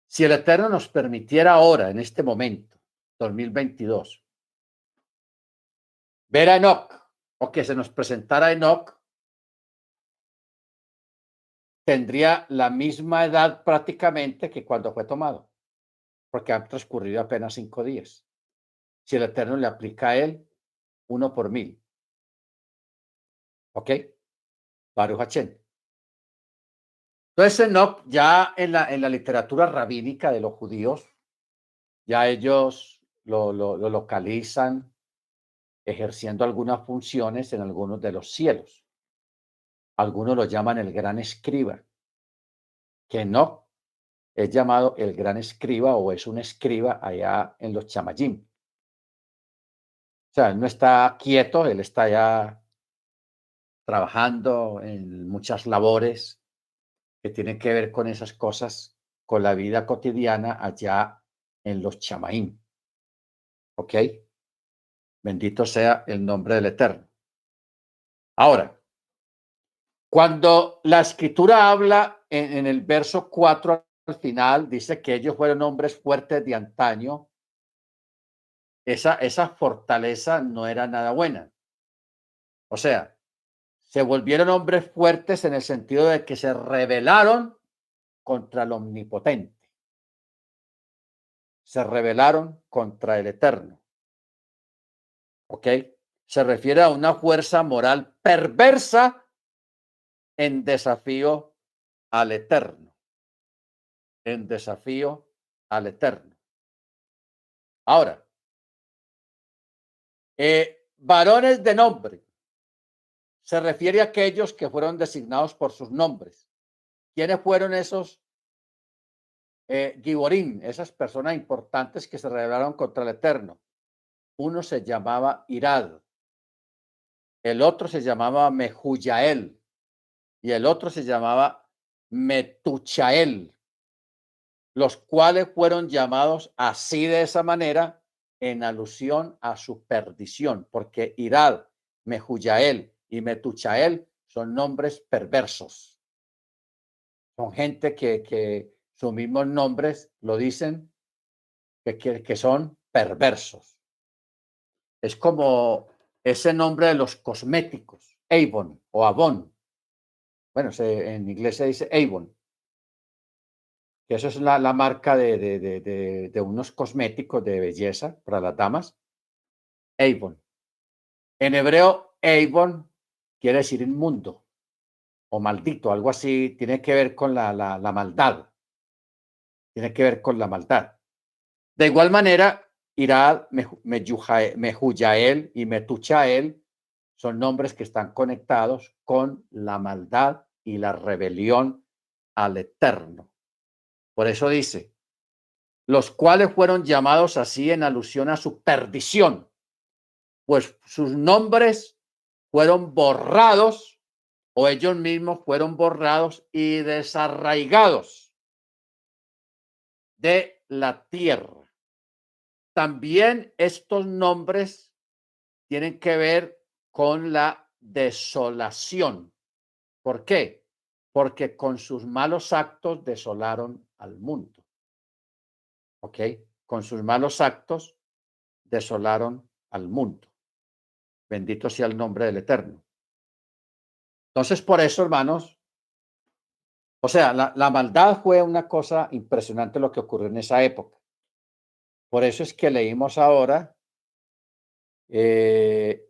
Si el Eterno nos permitiera ahora, en este momento, 2022, ver a Enoc o que se nos presentara Enoc, tendría la misma edad prácticamente que cuando fue tomado, porque han transcurrido apenas 5 días. Si el Eterno le aplica a él 1 por 1000. ¿Ok? Baruch Hachén. Entonces, Enoc, ya en la literatura rabínica de los judíos, ya ellos lo localizan ejerciendo algunas funciones en algunos de los cielos. Algunos lo llaman el gran escriba, que Enoc es llamado el gran escriba o es un escriba allá en los Chamayim. O sea, él no está quieto, él está ya trabajando en muchas labores que tienen que ver con esas cosas, con la vida cotidiana allá en los Chamaim. ¿Ok? Bendito sea el nombre del Eterno. Ahora, cuando la Escritura habla en el verso 4 al final dice que ellos fueron hombres fuertes de antaño. Esa fortaleza no era nada buena. O sea, se volvieron hombres fuertes en el sentido de que se rebelaron contra el omnipotente. Se rebelaron contra el eterno. ¿Ok? Se refiere a una fuerza moral perversa en desafío al eterno. En desafío al eterno. Ahora, varones de nombre. Se refiere a aquellos que fueron designados por sus nombres. ¿Quiénes fueron esos Giborim, esas personas importantes que se rebelaron contra el Eterno? Uno se llamaba Irad, el otro se llamaba Mehuyael y el otro se llamaba Metuchael, los cuales fueron llamados así de esa manera en alusión a su perdición, porque Irad, Mehuyael y Metuchael son nombres perversos. Son gente que sus mismos nombres lo dicen, que son perversos. Es como ese nombre de los cosméticos, Avon o Avon. Bueno, en inglés se dice Avon, que eso es la marca de unos cosméticos de belleza para las damas. Avon. En hebreo, Avon quiere decir inmundo o maldito, algo así, tiene que ver con la maldad. Tiene que ver con la maldad. De igual manera, Irad, Mehuyael y Metuchael son nombres que están conectados con la maldad y la rebelión al Eterno. Por eso dice, los cuales fueron llamados así en alusión a su perdición, pues sus nombres fueron borrados o ellos mismos fueron borrados y desarraigados de la tierra. También estos nombres tienen que ver con la desolación. ¿Por qué? Porque con sus malos actos desolaron al mundo. ¿Ok? Con sus malos actos desolaron al mundo. Bendito sea el nombre del Eterno. Entonces, por eso, hermanos, o sea, la maldad fue una cosa impresionante lo que ocurrió en esa época. Por eso es que leímos ahora en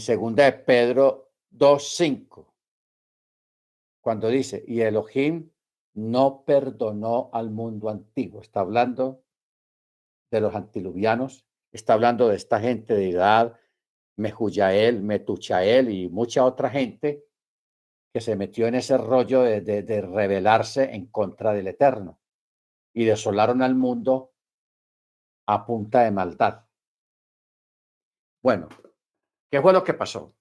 segunda de Pedro 2:5, cuando dice, y Elohim no perdonó al mundo antiguo. Está hablando de los antiluvianos, está hablando de esta gente de edad, Mehuyael, Metuchael y mucha otra gente que se metió en ese rollo de rebelarse en contra del Eterno y desolaron al mundo a punta de maldad. Bueno, ¿qué fue lo que pasó?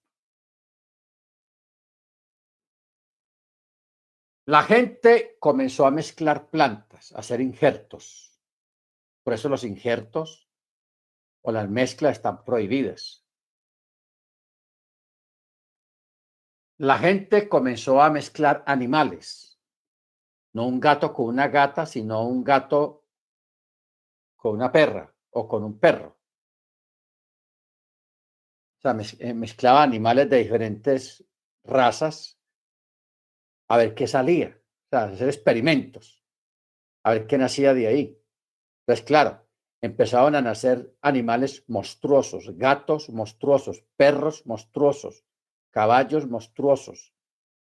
La gente comenzó a mezclar plantas, a hacer injertos. Por eso los injertos o las mezclas están prohibidas. La gente comenzó a mezclar animales, no un gato con una gata, sino un gato con una perra o con un perro. O sea, mezclaba animales de diferentes razas a ver qué salía, o sea, hacer experimentos, a ver qué nacía de ahí. Entonces, claro, empezaban a nacer animales monstruosos, gatos monstruosos, perros monstruosos, caballos monstruosos,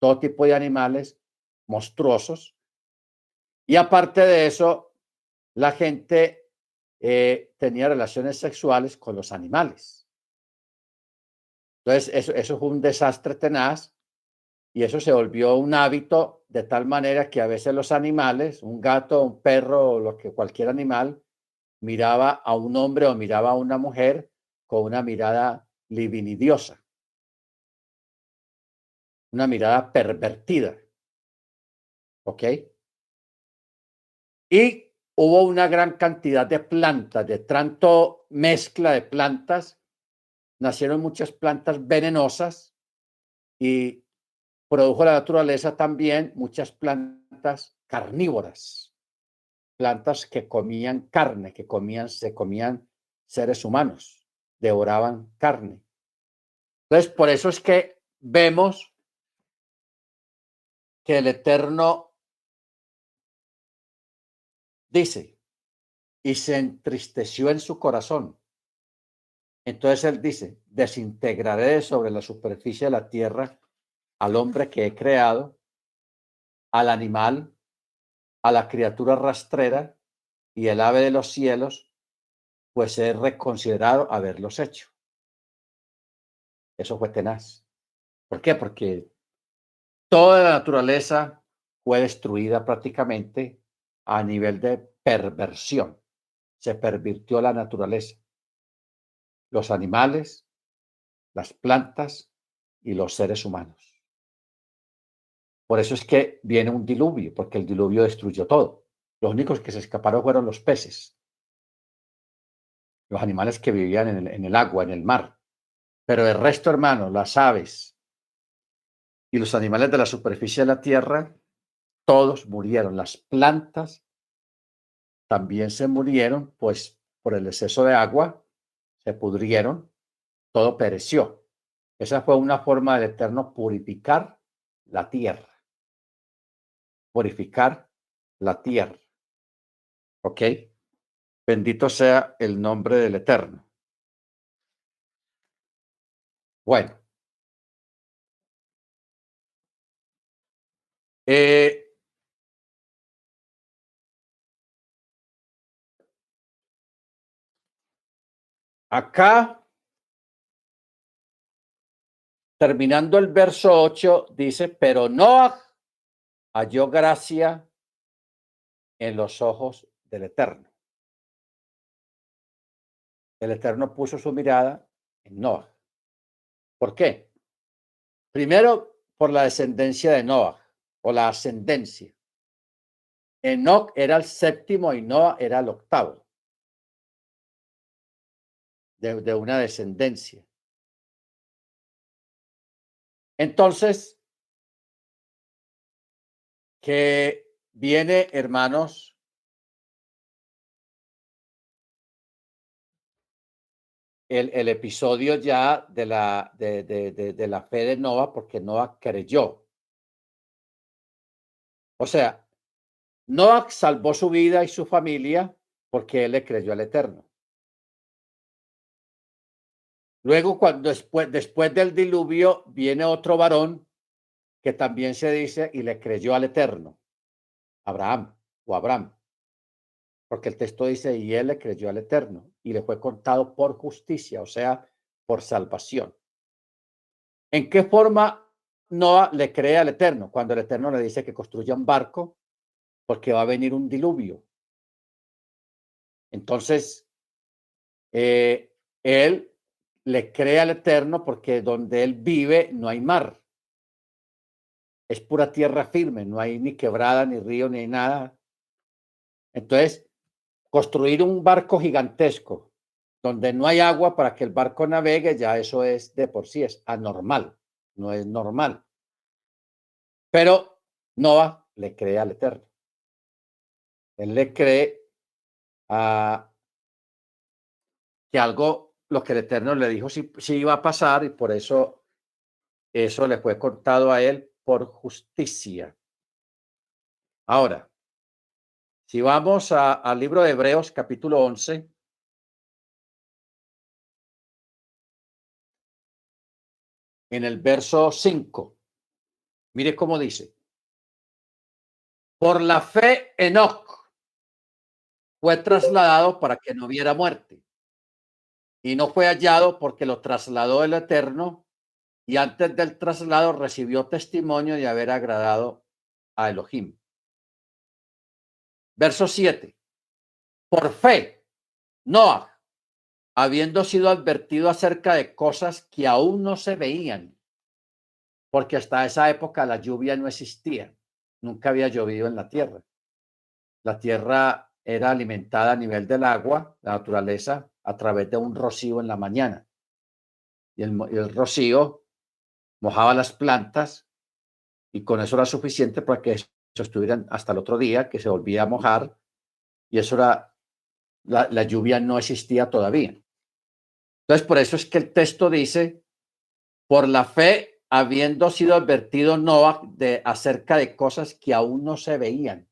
todo tipo de animales monstruosos. Y aparte de eso, la gente tenía relaciones sexuales con los animales. Entonces, eso fue un desastre tenaz y eso se volvió un hábito de tal manera que a veces los animales, un gato, un perro o lo que cualquier animal, miraba a un hombre o miraba a una mujer con una mirada libidinosa, una mirada pervertida. ¿Ok? Y hubo una gran cantidad de plantas, de tanto mezcla de plantas, nacieron muchas plantas venenosas y produjo la naturaleza también muchas plantas carnívoras, plantas que comían carne, se comían seres humanos, devoraban carne. Entonces, por eso es que vemos que el Eterno dice, y se entristeció en su corazón. Entonces él dice, desintegraré sobre la superficie de la tierra al hombre que he creado, al animal, a la criatura rastrera y el ave de los cielos, pues he reconsiderado haberlos hecho. Eso fue tenaz. ¿Por qué? Porque toda la naturaleza fue destruida prácticamente a nivel de perversión. Se pervirtió la naturaleza. Los animales, las plantas y los seres humanos. Por eso es que viene un diluvio, porque el diluvio destruyó todo. Los únicos que se escaparon fueron los peces, los animales que vivían en el agua, en el mar. Pero el resto, hermanos, las aves y los animales de la superficie de la tierra, todos murieron. Las plantas también se murieron, pues por el exceso de agua se pudrieron, todo pereció. Esa fue una forma del Eterno purificar la tierra. Purificar la tierra. ¿Ok? Bendito sea el nombre del Eterno. Bueno. Acá, terminando el verso 8, dice, pero Noah halló gracia en los ojos del Eterno. El Eterno puso su mirada en Noah. ¿Por qué? Primero, por la descendencia de Noah, o la ascendencia. Enoc era el séptimo y Noah era el octavo de una descendencia. Entonces, que viene, hermanos, el episodio ya de la fe de Noah, porque Noah creyó. O sea, Noah salvó su vida y su familia porque él le creyó al Eterno. Luego, cuando después del diluvio, viene otro varón que también se dice y le creyó al Eterno, Abraham o Abraham, porque el texto dice y él le creyó al Eterno y le fue contado por justicia, o sea, por salvación. ¿En qué forma Noah le cree al Eterno? Cuando el Eterno le dice que construya un barco porque va a venir un diluvio. Entonces, él le cree al Eterno porque donde él vive no hay mar. Es pura tierra firme, no hay ni quebrada, ni río, ni nada. Entonces, construir un barco gigantesco donde no hay agua para que el barco navegue, ya eso es de por sí, es anormal, no es normal. Pero Noah le cree al Eterno. Él le cree a que algo, lo que el Eterno le dijo, sí iba a pasar y por eso le fue contado a él por justicia. Ahora, si vamos al libro de Hebreos, capítulo 11, en el verso 5, mire cómo dice, por la fe Enoc fue trasladado para que no viera muerte y no fue hallado porque lo trasladó el Eterno y antes del traslado recibió testimonio de haber agradado a Elohim. Verso 7. Por fe, Noah, habiendo sido advertido acerca de cosas que aún no se veían, porque hasta esa época la lluvia no existía, nunca había llovido en la tierra. La tierra era alimentada a nivel del agua, la naturaleza, a través de un rocío en la mañana. Y el rocío mojaba las plantas y con eso era suficiente para que estuvieran hasta el otro día, que se volvía a mojar, y eso era, la lluvia no existía todavía. Entonces, por eso es que el texto dice, por la fe, habiendo sido advertido Noah acerca de cosas que aún no se veían,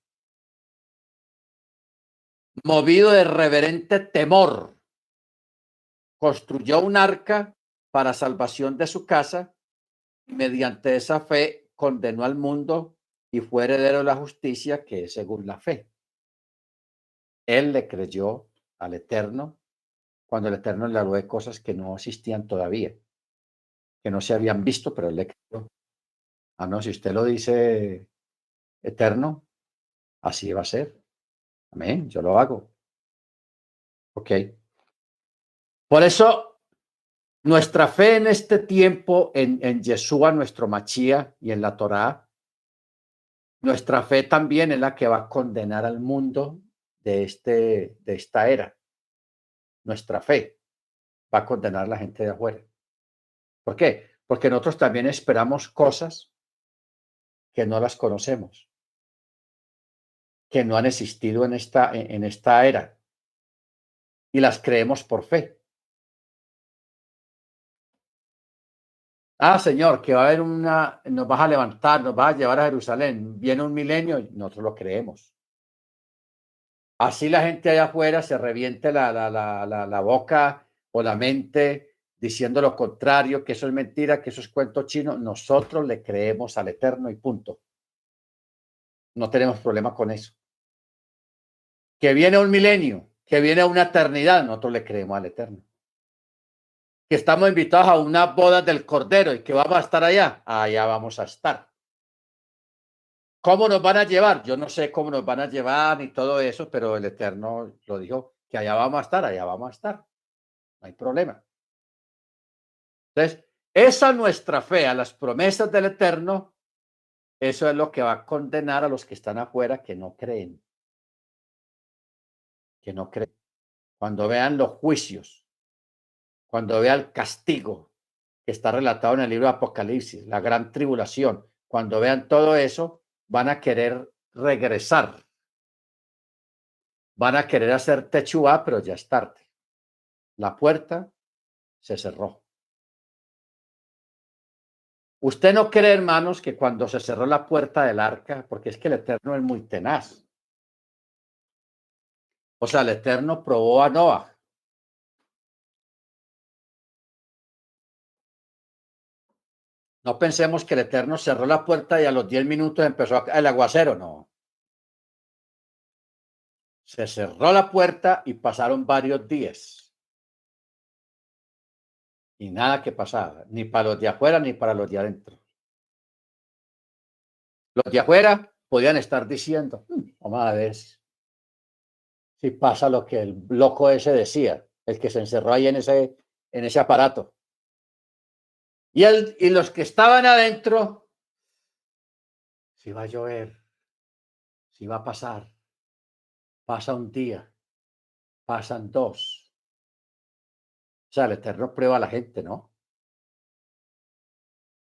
movido de reverente temor, construyó un arca para salvación de su casa, y mediante esa fe condenó al mundo y fue heredero de la justicia, que es según la fe. Él le creyó al Eterno cuando el Eterno le habló de cosas que no existían todavía, que no se habían visto, pero él le creyó. Ah, no, si usted lo dice, Eterno, así va a ser. Amén, yo lo hago. Ok. Por eso, nuestra fe en este tiempo, en Yeshua, nuestro Machía, y en la Torá, nuestra fe también es la que va a condenar al mundo de esta era. Nuestra fe va a condenar a la gente de afuera. ¿Por qué? Porque nosotros también esperamos cosas que no las conocemos, que no han existido en esta era, y las creemos por fe. Ah, Señor, que va a haber nos vas a levantar, nos vas a llevar a Jerusalén, viene un milenio, y nosotros lo creemos. Así la gente allá afuera se reviente la boca o la mente diciendo lo contrario, que eso es mentira, que eso es cuento chino. Nosotros le creemos al Eterno y punto. No tenemos problema con eso. Que viene un milenio, que viene una eternidad, nosotros le creemos al Eterno. Que estamos invitados a una boda del Cordero y que vamos a estar allá, allá vamos a estar. ¿Cómo nos van a llevar? Yo no sé cómo nos van a llevar ni todo eso, pero el Eterno lo dijo, que allá vamos a estar, allá vamos a estar. No hay problema. Entonces, esa nuestra fe a las promesas del Eterno, eso es lo que va a condenar a los que están afuera que no creen. Que no creen. Cuando vean los juicios, cuando vean el castigo que está relatado en el libro de Apocalipsis, la gran tribulación, cuando vean todo eso, van a querer regresar. Van a querer hacer techúa, pero ya es tarde. La puerta se cerró. Usted no cree, hermanos, que cuando se cerró la puerta del arca, porque es que el Eterno es muy tenaz. O sea, el Eterno probó a Noah. No pensemos que el Eterno cerró la puerta y a los 10 minutos empezó el aguacero, no. Se cerró la puerta y pasaron varios días. Y nada que pasaba, ni para los de afuera ni para los de adentro. Los de afuera podían estar diciendo, madre, si pasa lo que el loco ese decía, el que se encerró ahí en ese aparato. Y los que estaban adentro, si va a llover, si va a pasar, pasa un día, pasan dos. O sea, el Eterno prueba a la gente, ¿no?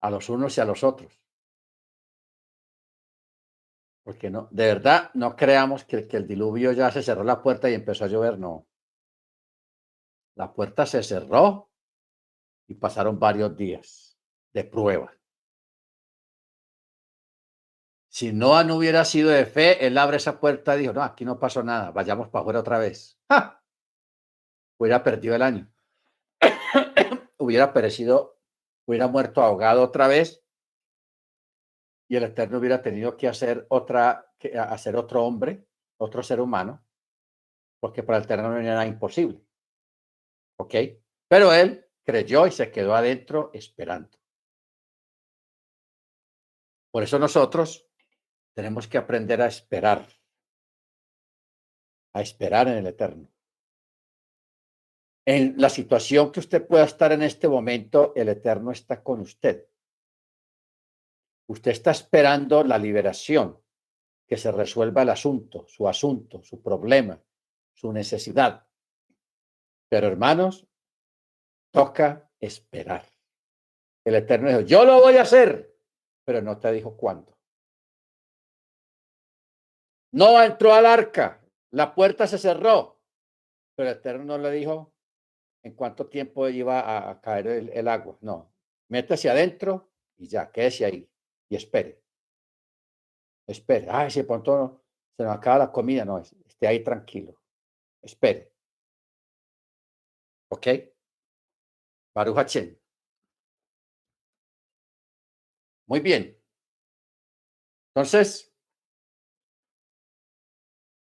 A los unos y a los otros. Porque no, de verdad, no creamos que el diluvio ya se cerró la puerta y empezó a llover, no. La puerta se cerró y pasaron varios días de prueba. Si Noah no hubiera sido de fe, él abre esa puerta y dijo, no, aquí no pasó nada, vayamos para afuera otra vez. ¡Ja! Hubiera perdido el año. Hubiera perecido, hubiera muerto ahogado otra vez y el Eterno hubiera tenido que hacer otro hombre, otro ser humano, porque para el Eterno no era nada imposible. ¿Ok? Pero él creyó y se quedó adentro esperando. Por eso nosotros tenemos que aprender a esperar en el Eterno. En la situación que usted pueda estar en este momento, el Eterno está con usted. Usted está esperando la liberación, que se resuelva el asunto, su problema, su necesidad. Pero hermanos, toca esperar. El Eterno dijo, yo lo voy a hacer. pero no te dijo cuándo. Noa entró al arca, la puerta se cerró, pero el Eterno no le dijo en cuánto tiempo iba a caer el agua. No, métase adentro y ya, quédese ahí y espere. Espere. Ay, si de pronto se nos acaba la comida, no, esté ahí tranquilo. Espere. ¿Ok? Baruch Hashem. Muy bien. Entonces,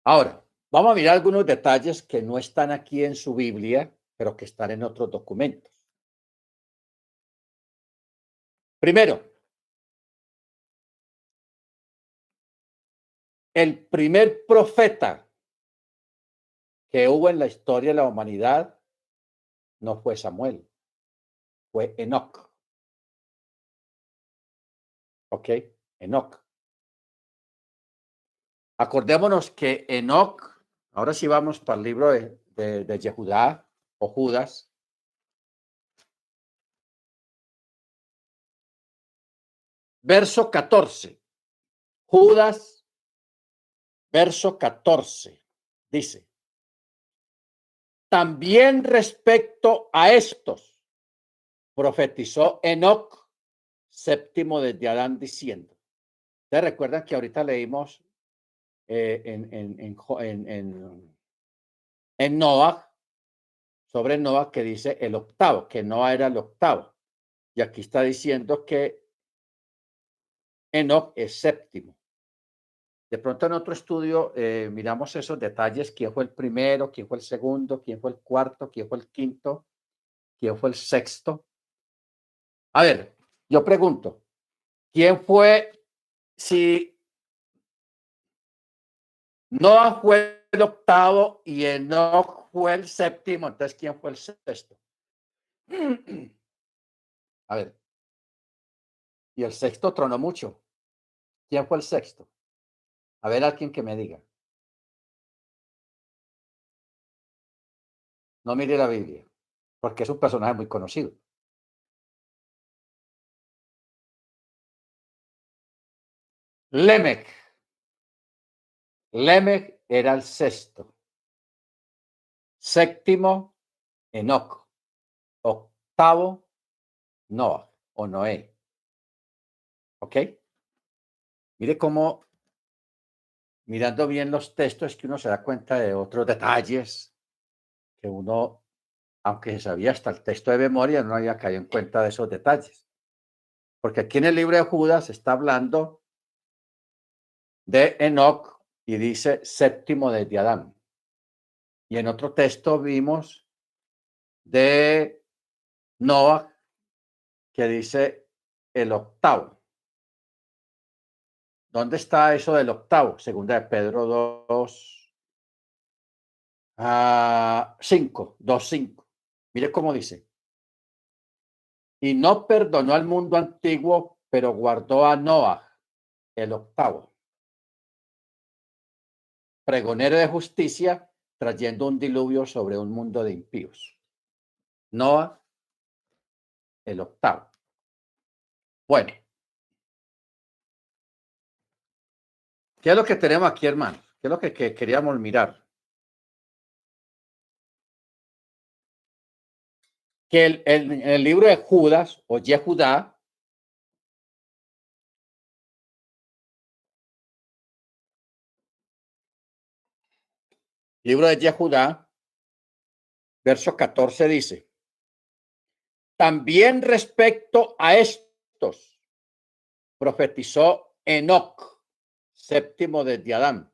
ahora, vamos a mirar algunos detalles que no están aquí en su Biblia, pero que están en otros documentos. Primero, el primer profeta que hubo en la historia de la humanidad no fue Samuel, fue Enoc. ¿Ok? Enoc. Acordémonos que Enoc, ahora sí vamos para el libro de Yehudá o Judas. Verso 14. Judas, verso 14. Dice, también respecto a estos, profetizó Enoc, séptimo desde Adán, diciendo. ¿Ustedes recuerdan que ahorita leímos en Noah, sobre Noah, que dice el octavo, que Noah era el octavo? Y aquí está diciendo que Enoc es séptimo. De pronto en otro estudio miramos esos detalles, quién fue el primero, quién fue el segundo, quién fue el cuarto, quién fue el quinto, quién fue el sexto. A ver, yo pregunto, ¿quién fue, si Noah fue el octavo y Enoc fue el séptimo, entonces ¿quién fue el sexto? A ver, y el sexto tronó mucho. ¿Quién fue el sexto? A ver, alguien que me diga. No mire la Biblia, porque es un personaje muy conocido. Lemec. Lemec era el sexto. Séptimo, Enoc. Octavo, Noah o Noé. ¿Ok? Mire cómo, mirando bien los textos, que uno se da cuenta de otros detalles que uno, aunque se sabía hasta el texto de memoria, no había caído en cuenta de esos detalles. Porque aquí en el libro de Judas está hablando de Enoc y dice séptimo desde Adán. Y en otro texto vimos de Noah que dice el octavo. ¿Dónde está eso del octavo? Segunda de Pedro 2, 5, 2, 5. Mire cómo dice. Y no perdonó al mundo antiguo, pero guardó a Noah, el octavo, pregonero de justicia, trayendo un diluvio sobre un mundo de impíos. Noah, el octavo. Bueno, ¿qué es lo que tenemos aquí, hermano? ¿Qué es lo que queríamos mirar? Que el libro de Judas o Yehudá libro de Yehudá, verso 14 dice, también respecto a estos, profetizó Enoc, séptimo desde Adán,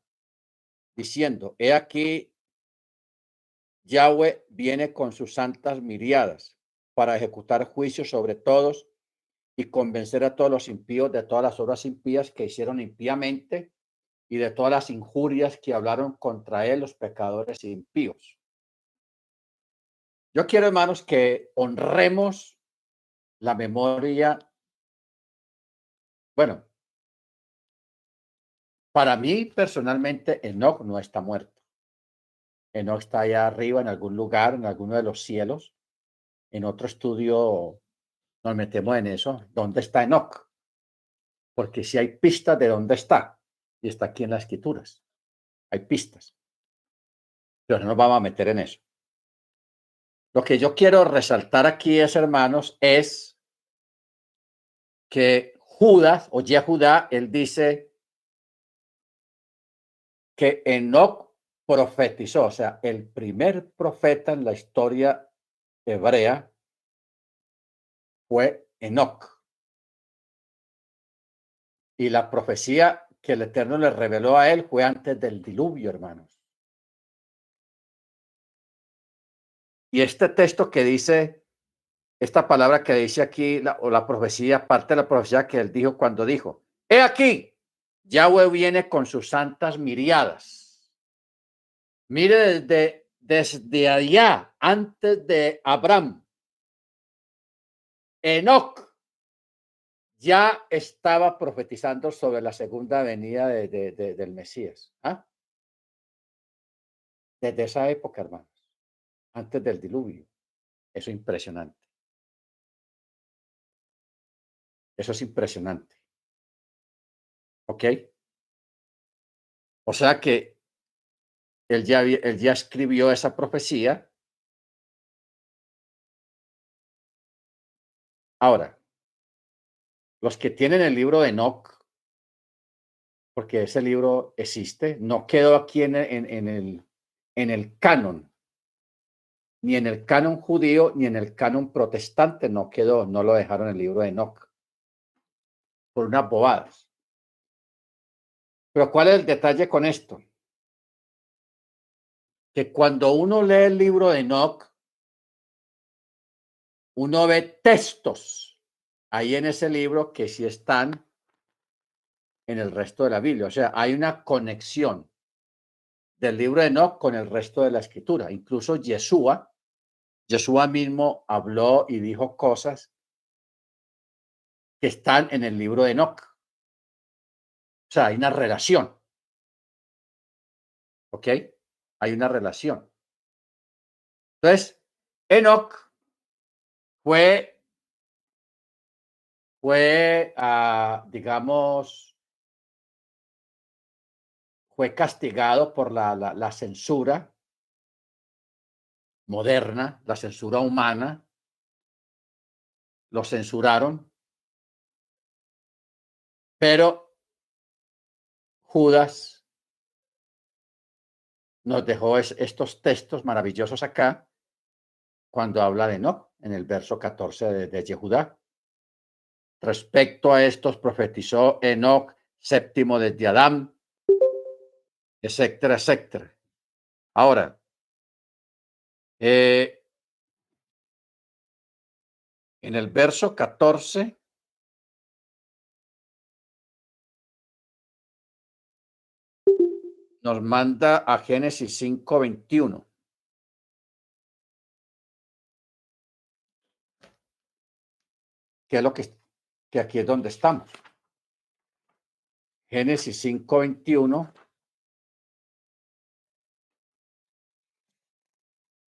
diciendo, he aquí, Yahweh viene con sus santas miriadas para ejecutar juicio sobre todos y convencer a todos los impíos de todas las obras impías que hicieron impíamente y de todas las injurias que hablaron contra él los pecadores impíos. Yo quiero, hermanos, que honremos la memoria. Bueno, para mí personalmente Enoc no está muerto. Enoc está allá arriba en algún lugar, en alguno de los cielos. En otro estudio nos metemos en eso. ¿Dónde está Enoc? porque sí hay pistas de dónde está, y está aquí en las escrituras. Hay pistas, pero no nos vamos a meter en eso. Lo que yo quiero resaltar aquí es, hermanos, es que Judas o Yehudá, él dice que Enoc profetizó, o sea, el primer profeta en la historia hebrea fue Enoc. Y la profecía que el Eterno le reveló a él fue antes del diluvio, hermanos. Y este texto que dice, esta palabra que dice aquí, o la profecía, parte de la profecía que él dijo cuando dijo, he aquí, Yahweh viene con sus santas miriadas. Mire desde allá, antes de Abraham, Enoc ya estaba profetizando sobre la segunda venida del Mesías. ¿Ah? Desde esa época, hermanos, antes del diluvio. Eso es impresionante. Eso es impresionante. ¿Ok? O sea que él ya escribió esa profecía. Ahora, los que tienen el libro de Enoch, porque ese libro existe, no quedó aquí en el canon, ni en el canon judío, ni en el canon protestante, no quedó, no lo dejaron en el libro de Enoch, por unas bobadas. Pero ¿cuál es el detalle con esto? Que cuando uno lee el libro de Enoch, uno ve textos ahí en ese libro que sí están en el resto de la Biblia. O sea, hay una conexión del libro de Enoch con el resto de la escritura. Incluso Yeshua mismo habló y dijo cosas que están en el libro de Enoch. O sea, hay una relación. ¿Ok? Hay una relación. Entonces, Enoch fue digamos, fue castigado por la censura moderna, la censura humana. Lo censuraron, pero Judas nos dejó estos textos maravillosos acá cuando habla de Enoch, en el verso 14 de Yehudá. Respecto a estos profetizó Enoch, séptimo desde Adán, etcétera, etcétera. Ahora, en el verso 14 nos manda a Génesis 5:21. Que es lo que aquí es donde estamos. Génesis 5:21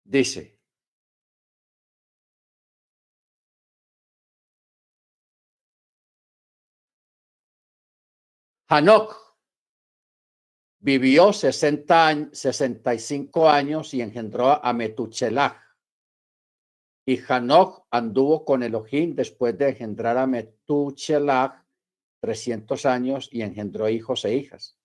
dice: Hanoc vivió 65 años y engendró a Metuchelaj. Y Hanoc anduvo con Elohim después de engendrar a Metuchelaj 300 años y engendró hijos e hijas.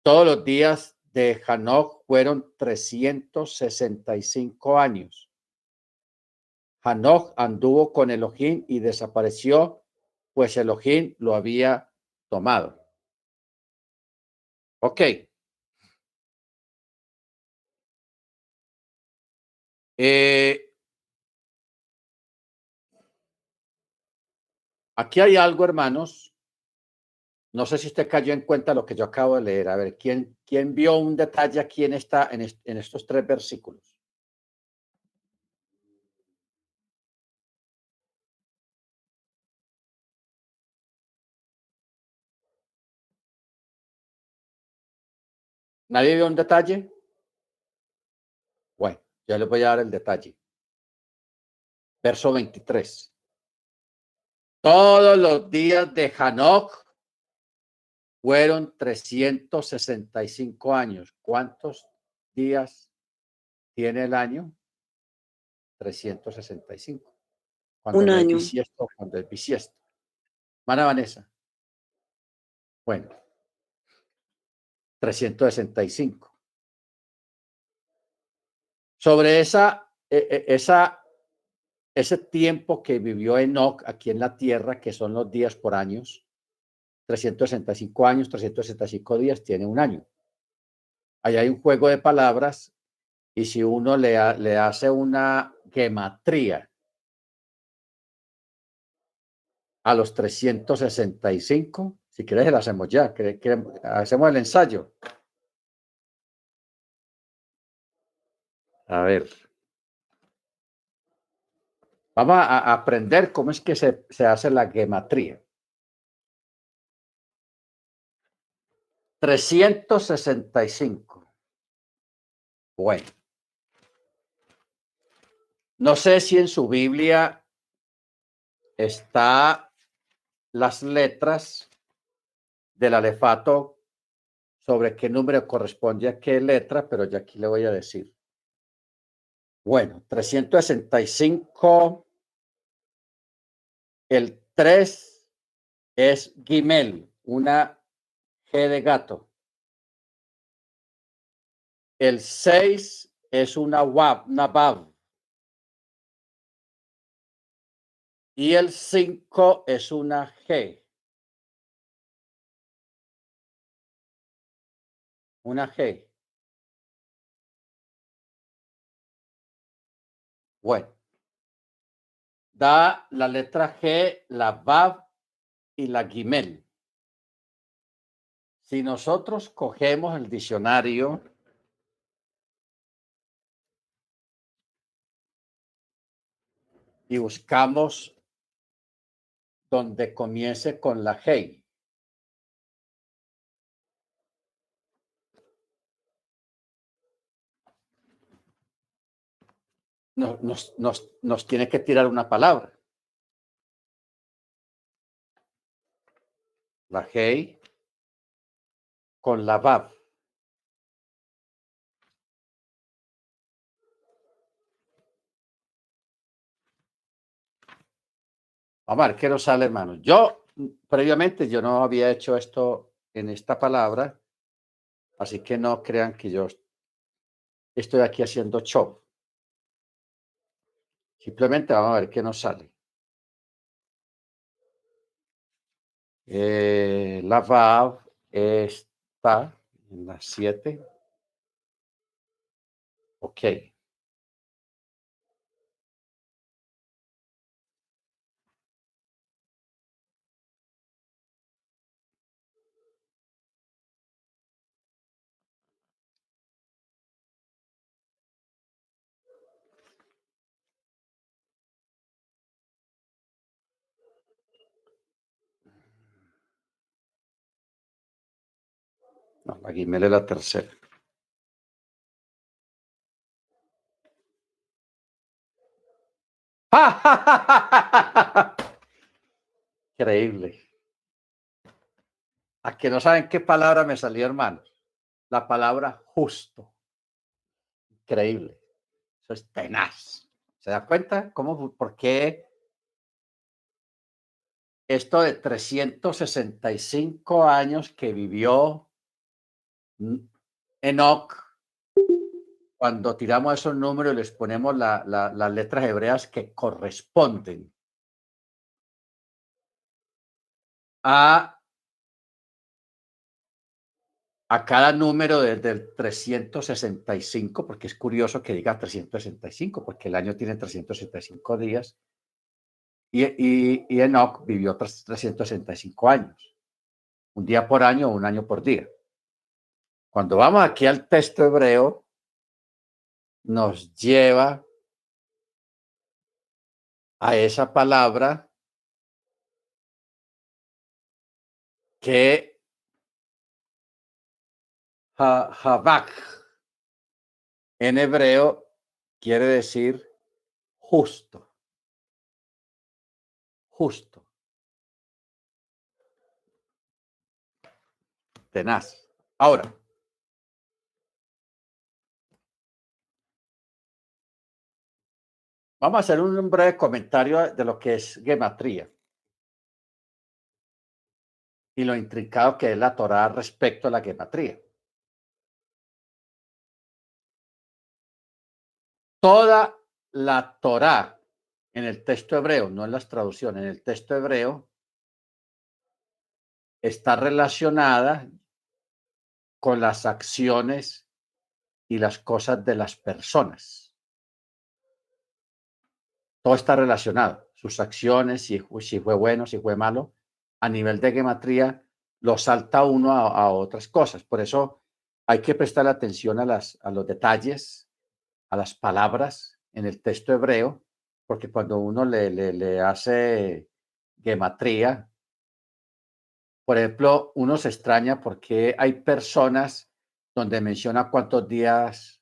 Todos los días de Hanoc fueron 365 años. Hanoc anduvo con Elohim y desapareció, pues Elohim lo había tomado. Ok. Aquí hay algo, hermanos. No sé si usted cayó en cuenta lo que yo acabo de leer. A ver, ¿quién vio un detalle aquí en estos 3 versículos? ¿Nadie vio un detalle? Bueno, ya les voy a dar el detalle. Verso 23. Todos los días de Hanoc fueron 365 años. ¿Cuántos días tiene el año? 365. Cuando Un no es año. bisiesto, cuando es bisiesto. Mana Vanessa. Bueno, 365. Sobre ese tiempo que vivió Enoc aquí en la tierra, que son los días por años, 365 años, 365 días, tiene un año. Ahí hay un juego de palabras y si uno le hace una gematría a los 365, si quieres la hacemos ya, hacemos el ensayo. A ver. Vamos a aprender cómo es que se hace la gematría. 365. Bueno. No sé si en su Biblia está las letras del alefato sobre qué número corresponde a qué letra, pero ya aquí le voy a decir. Bueno, 365, el 3 es Gimel, una G de gato. El 6 es una Vav. Y el 5 es una G. Una G. Bueno, da la letra G, la Vav y la Gimel. Si nosotros cogemos el diccionario y buscamos donde comience con la G, nos tiene que tirar una palabra. La G con la Vav. Vamos a ver qué nos sale, hermano. Previamente, yo no había hecho esto en esta palabra, así que no crean que yo estoy aquí haciendo show. Simplemente vamos a ver qué nos sale. La Vav está en la 7. Ok. No, la Gimel es la tercera. Increíble. A que no saben qué palabra me salió, hermanos. La palabra justo. Increíble. Eso es tenaz. ¿Se da cuenta? ¿Por qué esto de 365 años que vivió Enoc, cuando tiramos esos números y les ponemos las letras hebreas que corresponden a cada número desde el 365, porque es curioso que diga 365, porque el año tiene 365 días, y Enoch vivió 365 años, un día por año o un año por día. Cuando vamos aquí al texto hebreo, nos lleva a esa palabra que Havak en hebreo quiere decir justo. Justo. tenaz. Ahora, vamos a hacer un breve comentario de lo que es gematría y lo intrincado que es la Torá respecto a la gematría. Toda la Torá en el texto hebreo, no en las traducciones, en el texto hebreo, está relacionada con las acciones y las cosas de las personas. Todo está relacionado, sus acciones, si fue bueno, si fue malo. A nivel de gematría, lo salta uno a otras cosas. Por eso hay que prestar atención a los detalles, a las palabras en el texto hebreo, porque cuando uno le hace gematría, por ejemplo, uno se extraña porque hay personas donde menciona cuántos días,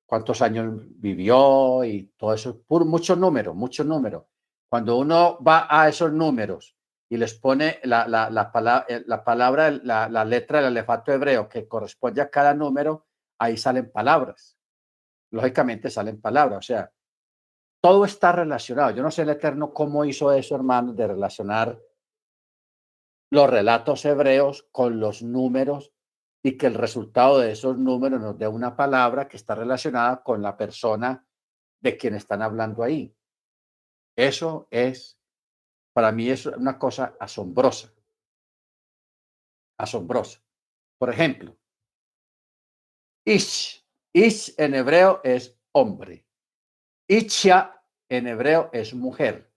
cuántos años vivió y todo eso, muchos números, muchos números. Cuando uno va a esos números y les pone la palabra, la letra del alefato hebreo que corresponde a cada número, ahí salen palabras. Lógicamente salen palabras, o sea, todo está relacionado. Yo no sé el Eterno cómo hizo eso, hermanos, de relacionar los relatos hebreos con los números y que el resultado de esos números nos dé una palabra que está relacionada con la persona de quien están hablando ahí. Eso es, para mí, es una cosa asombrosa, asombrosa. Por ejemplo, Ish. Ish en hebreo es hombre. Isha en hebreo es mujer.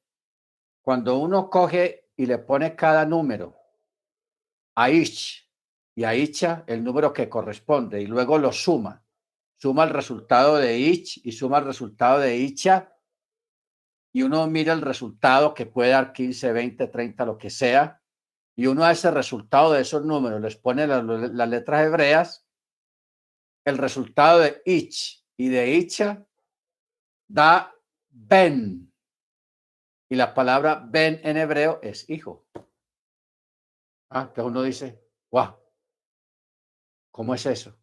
Cuando uno coge y le pone cada número a Ish y a Isha, el número que corresponde, y luego lo suma el resultado de Ish y suma el resultado de Isha, y uno mira el resultado que puede dar 15, 20, 30, lo que sea, y uno a ese resultado de esos números les pone las letras hebreas, el resultado de Ich y de Icha da Ben, y la palabra Ben en hebreo es hijo. Que uno dice, wow, ¿cómo es eso?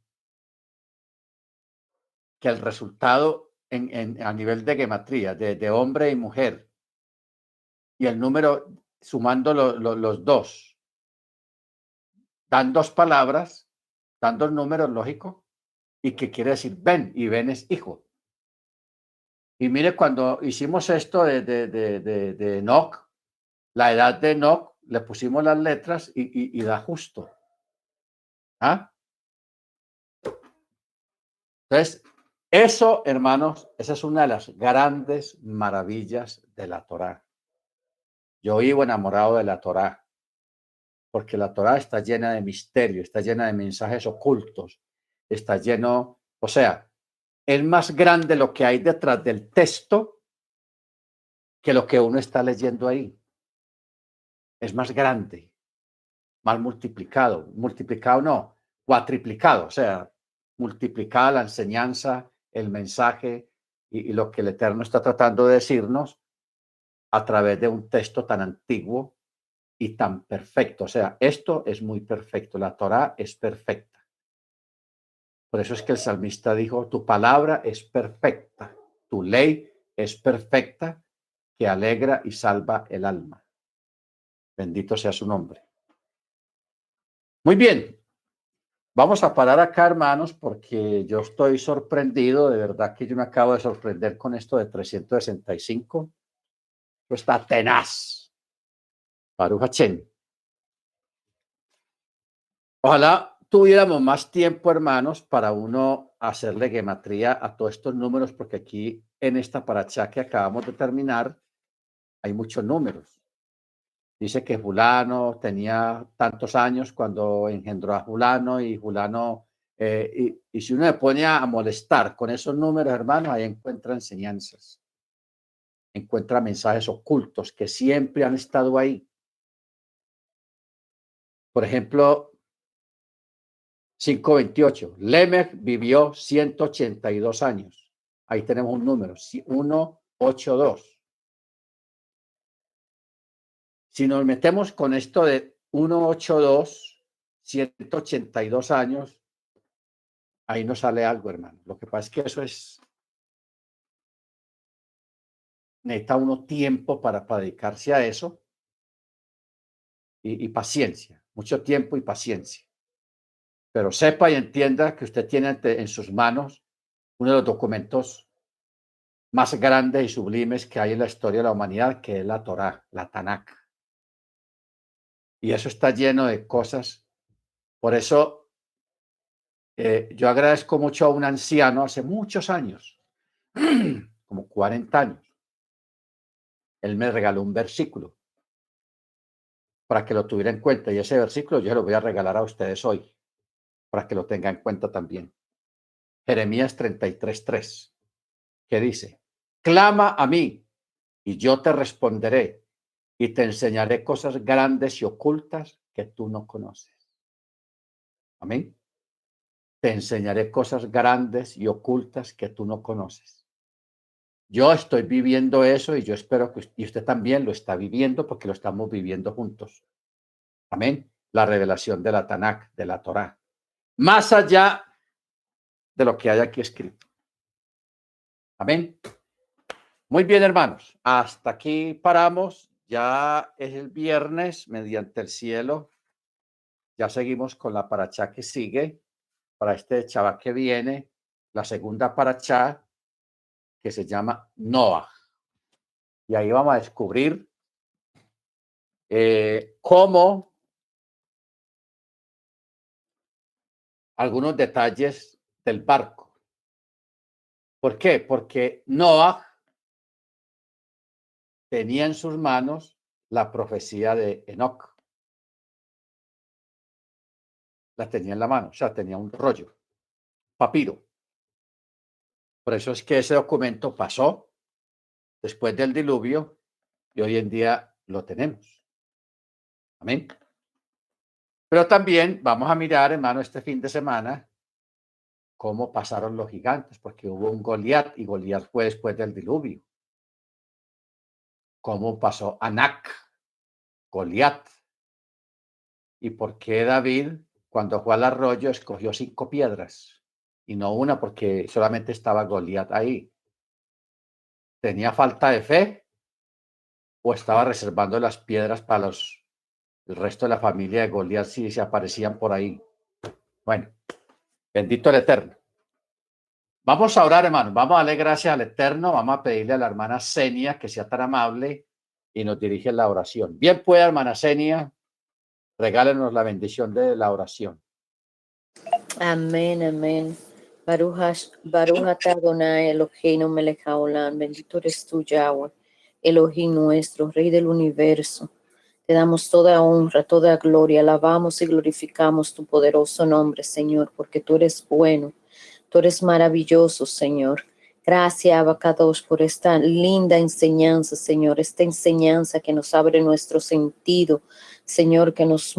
Que el resultado a nivel de gematría, de hombre y mujer, y el número sumando los dos, dan dos palabras, dan dos números lógicos, y que quiere decir Ben, y Ben es hijo. Y mire, cuando hicimos esto de Enoch, la edad de Enoch, le pusimos las letras y da justo. Entonces, eso, hermanos, esa es una de las grandes maravillas de la Torá. Yo vivo enamorado de la Torá, porque la Torá está llena de misterio, está llena de mensajes ocultos, está lleno, o sea, es más grande lo que hay detrás del texto que lo que uno está leyendo ahí. Es más grande, más multiplicado no, cuatriplicado, o sea, multiplicada la enseñanza, el mensaje y lo que el Eterno está tratando de decirnos a través de un texto tan antiguo y tan perfecto. O sea, esto es muy perfecto, la Torá es perfecta. Por eso es que el salmista dijo, tu palabra es perfecta, tu ley es perfecta, que alegra y salva el alma. Bendito sea su nombre. Muy bien, vamos a parar acá, hermanos, porque yo estoy sorprendido, de verdad que yo me acabo de sorprender con esto de 365. Esto está tenaz. Baruch Hashem. Ojalá tuviéramos más tiempo, hermanos, para uno hacerle gematría a todos estos números, porque aquí en esta paracha que acabamos de terminar hay muchos números. Dice que fulano tenía tantos años cuando engendró a fulano y fulano, y si uno le pone a molestar con esos números, hermanos, ahí encuentra enseñanzas, encuentra mensajes ocultos que siempre han estado ahí. Por ejemplo, 528. Lemech vivió 182 años. Ahí tenemos un número, 182. Si nos metemos con esto de 182, 182 años, ahí no sale algo, hermano. Lo que pasa es que eso es, necesita uno tiempo para dedicarse a eso y paciencia, mucho tiempo y paciencia. Pero sepa y entienda que usted tiene en sus manos uno de los documentos más grandes y sublimes que hay en la historia de la humanidad, que es la Torá, la Tanakh. Y eso está lleno de cosas. Por eso yo agradezco mucho a un anciano hace muchos años, como 40 años. Él me regaló un versículo para que lo tuviera en cuenta. Y ese versículo yo se lo voy a regalar a ustedes hoy, para que lo tengan en cuenta también. Jeremías 33:3, que dice: clama a mí y yo te responderé y te enseñaré cosas grandes y ocultas que tú no conoces. Amén. Te enseñaré cosas grandes y ocultas que tú no conoces. Yo estoy viviendo eso y yo espero que usted también lo está viviendo, porque lo estamos viviendo juntos. Amén. La revelación de la Tanakh, de la Torá, más allá de lo que hay aquí escrito. Amén. Muy bien, hermanos. Hasta aquí paramos. Ya es el viernes, mediante el cielo. Ya seguimos con la parachá que sigue. Para este Shabbat que viene, la segunda parachá, que se llama Noah. Y ahí vamos a descubrir cómo algunos detalles del barco. ¿Por qué? Porque Noah tenía en sus manos la profecía de Enoc. La tenía en la mano, o sea, tenía un rollo, papiro. Por eso es que ese documento pasó después del diluvio y hoy en día lo tenemos. Amén. Pero también vamos a mirar, hermano, este fin de semana, cómo pasaron los gigantes, porque hubo un Goliat y Goliat fue después del diluvio. Cómo pasó Anac, Goliat, y por qué David, cuando fue al arroyo, escogió 5 piedras y no una, porque solamente estaba Goliat ahí. ¿Tenía falta de fe o estaba reservando las piedras para el resto de la familia de Goliat si se aparecían por ahí? Bueno, bendito el Eterno. Vamos a orar, hermano. Vamos a darle gracias al Eterno. Vamos a pedirle a la hermana Senia que sea tan amable y nos dirige la oración. Bien pueda, hermana Senia, regálenos la bendición de la oración. Amén, amén. Baruch atah Adonai Eloheinu melech haolam. Bendito eres tú, Yahweh, Elohim nuestro, Rey del universo. Te damos toda honra, toda gloria. Alabamos y glorificamos tu poderoso nombre, Señor, porque tú eres bueno. Tú eres maravilloso, Señor. Gracias, Abacados, por esta linda enseñanza, Señor. Esta enseñanza que nos abre nuestro sentido, Señor, que nos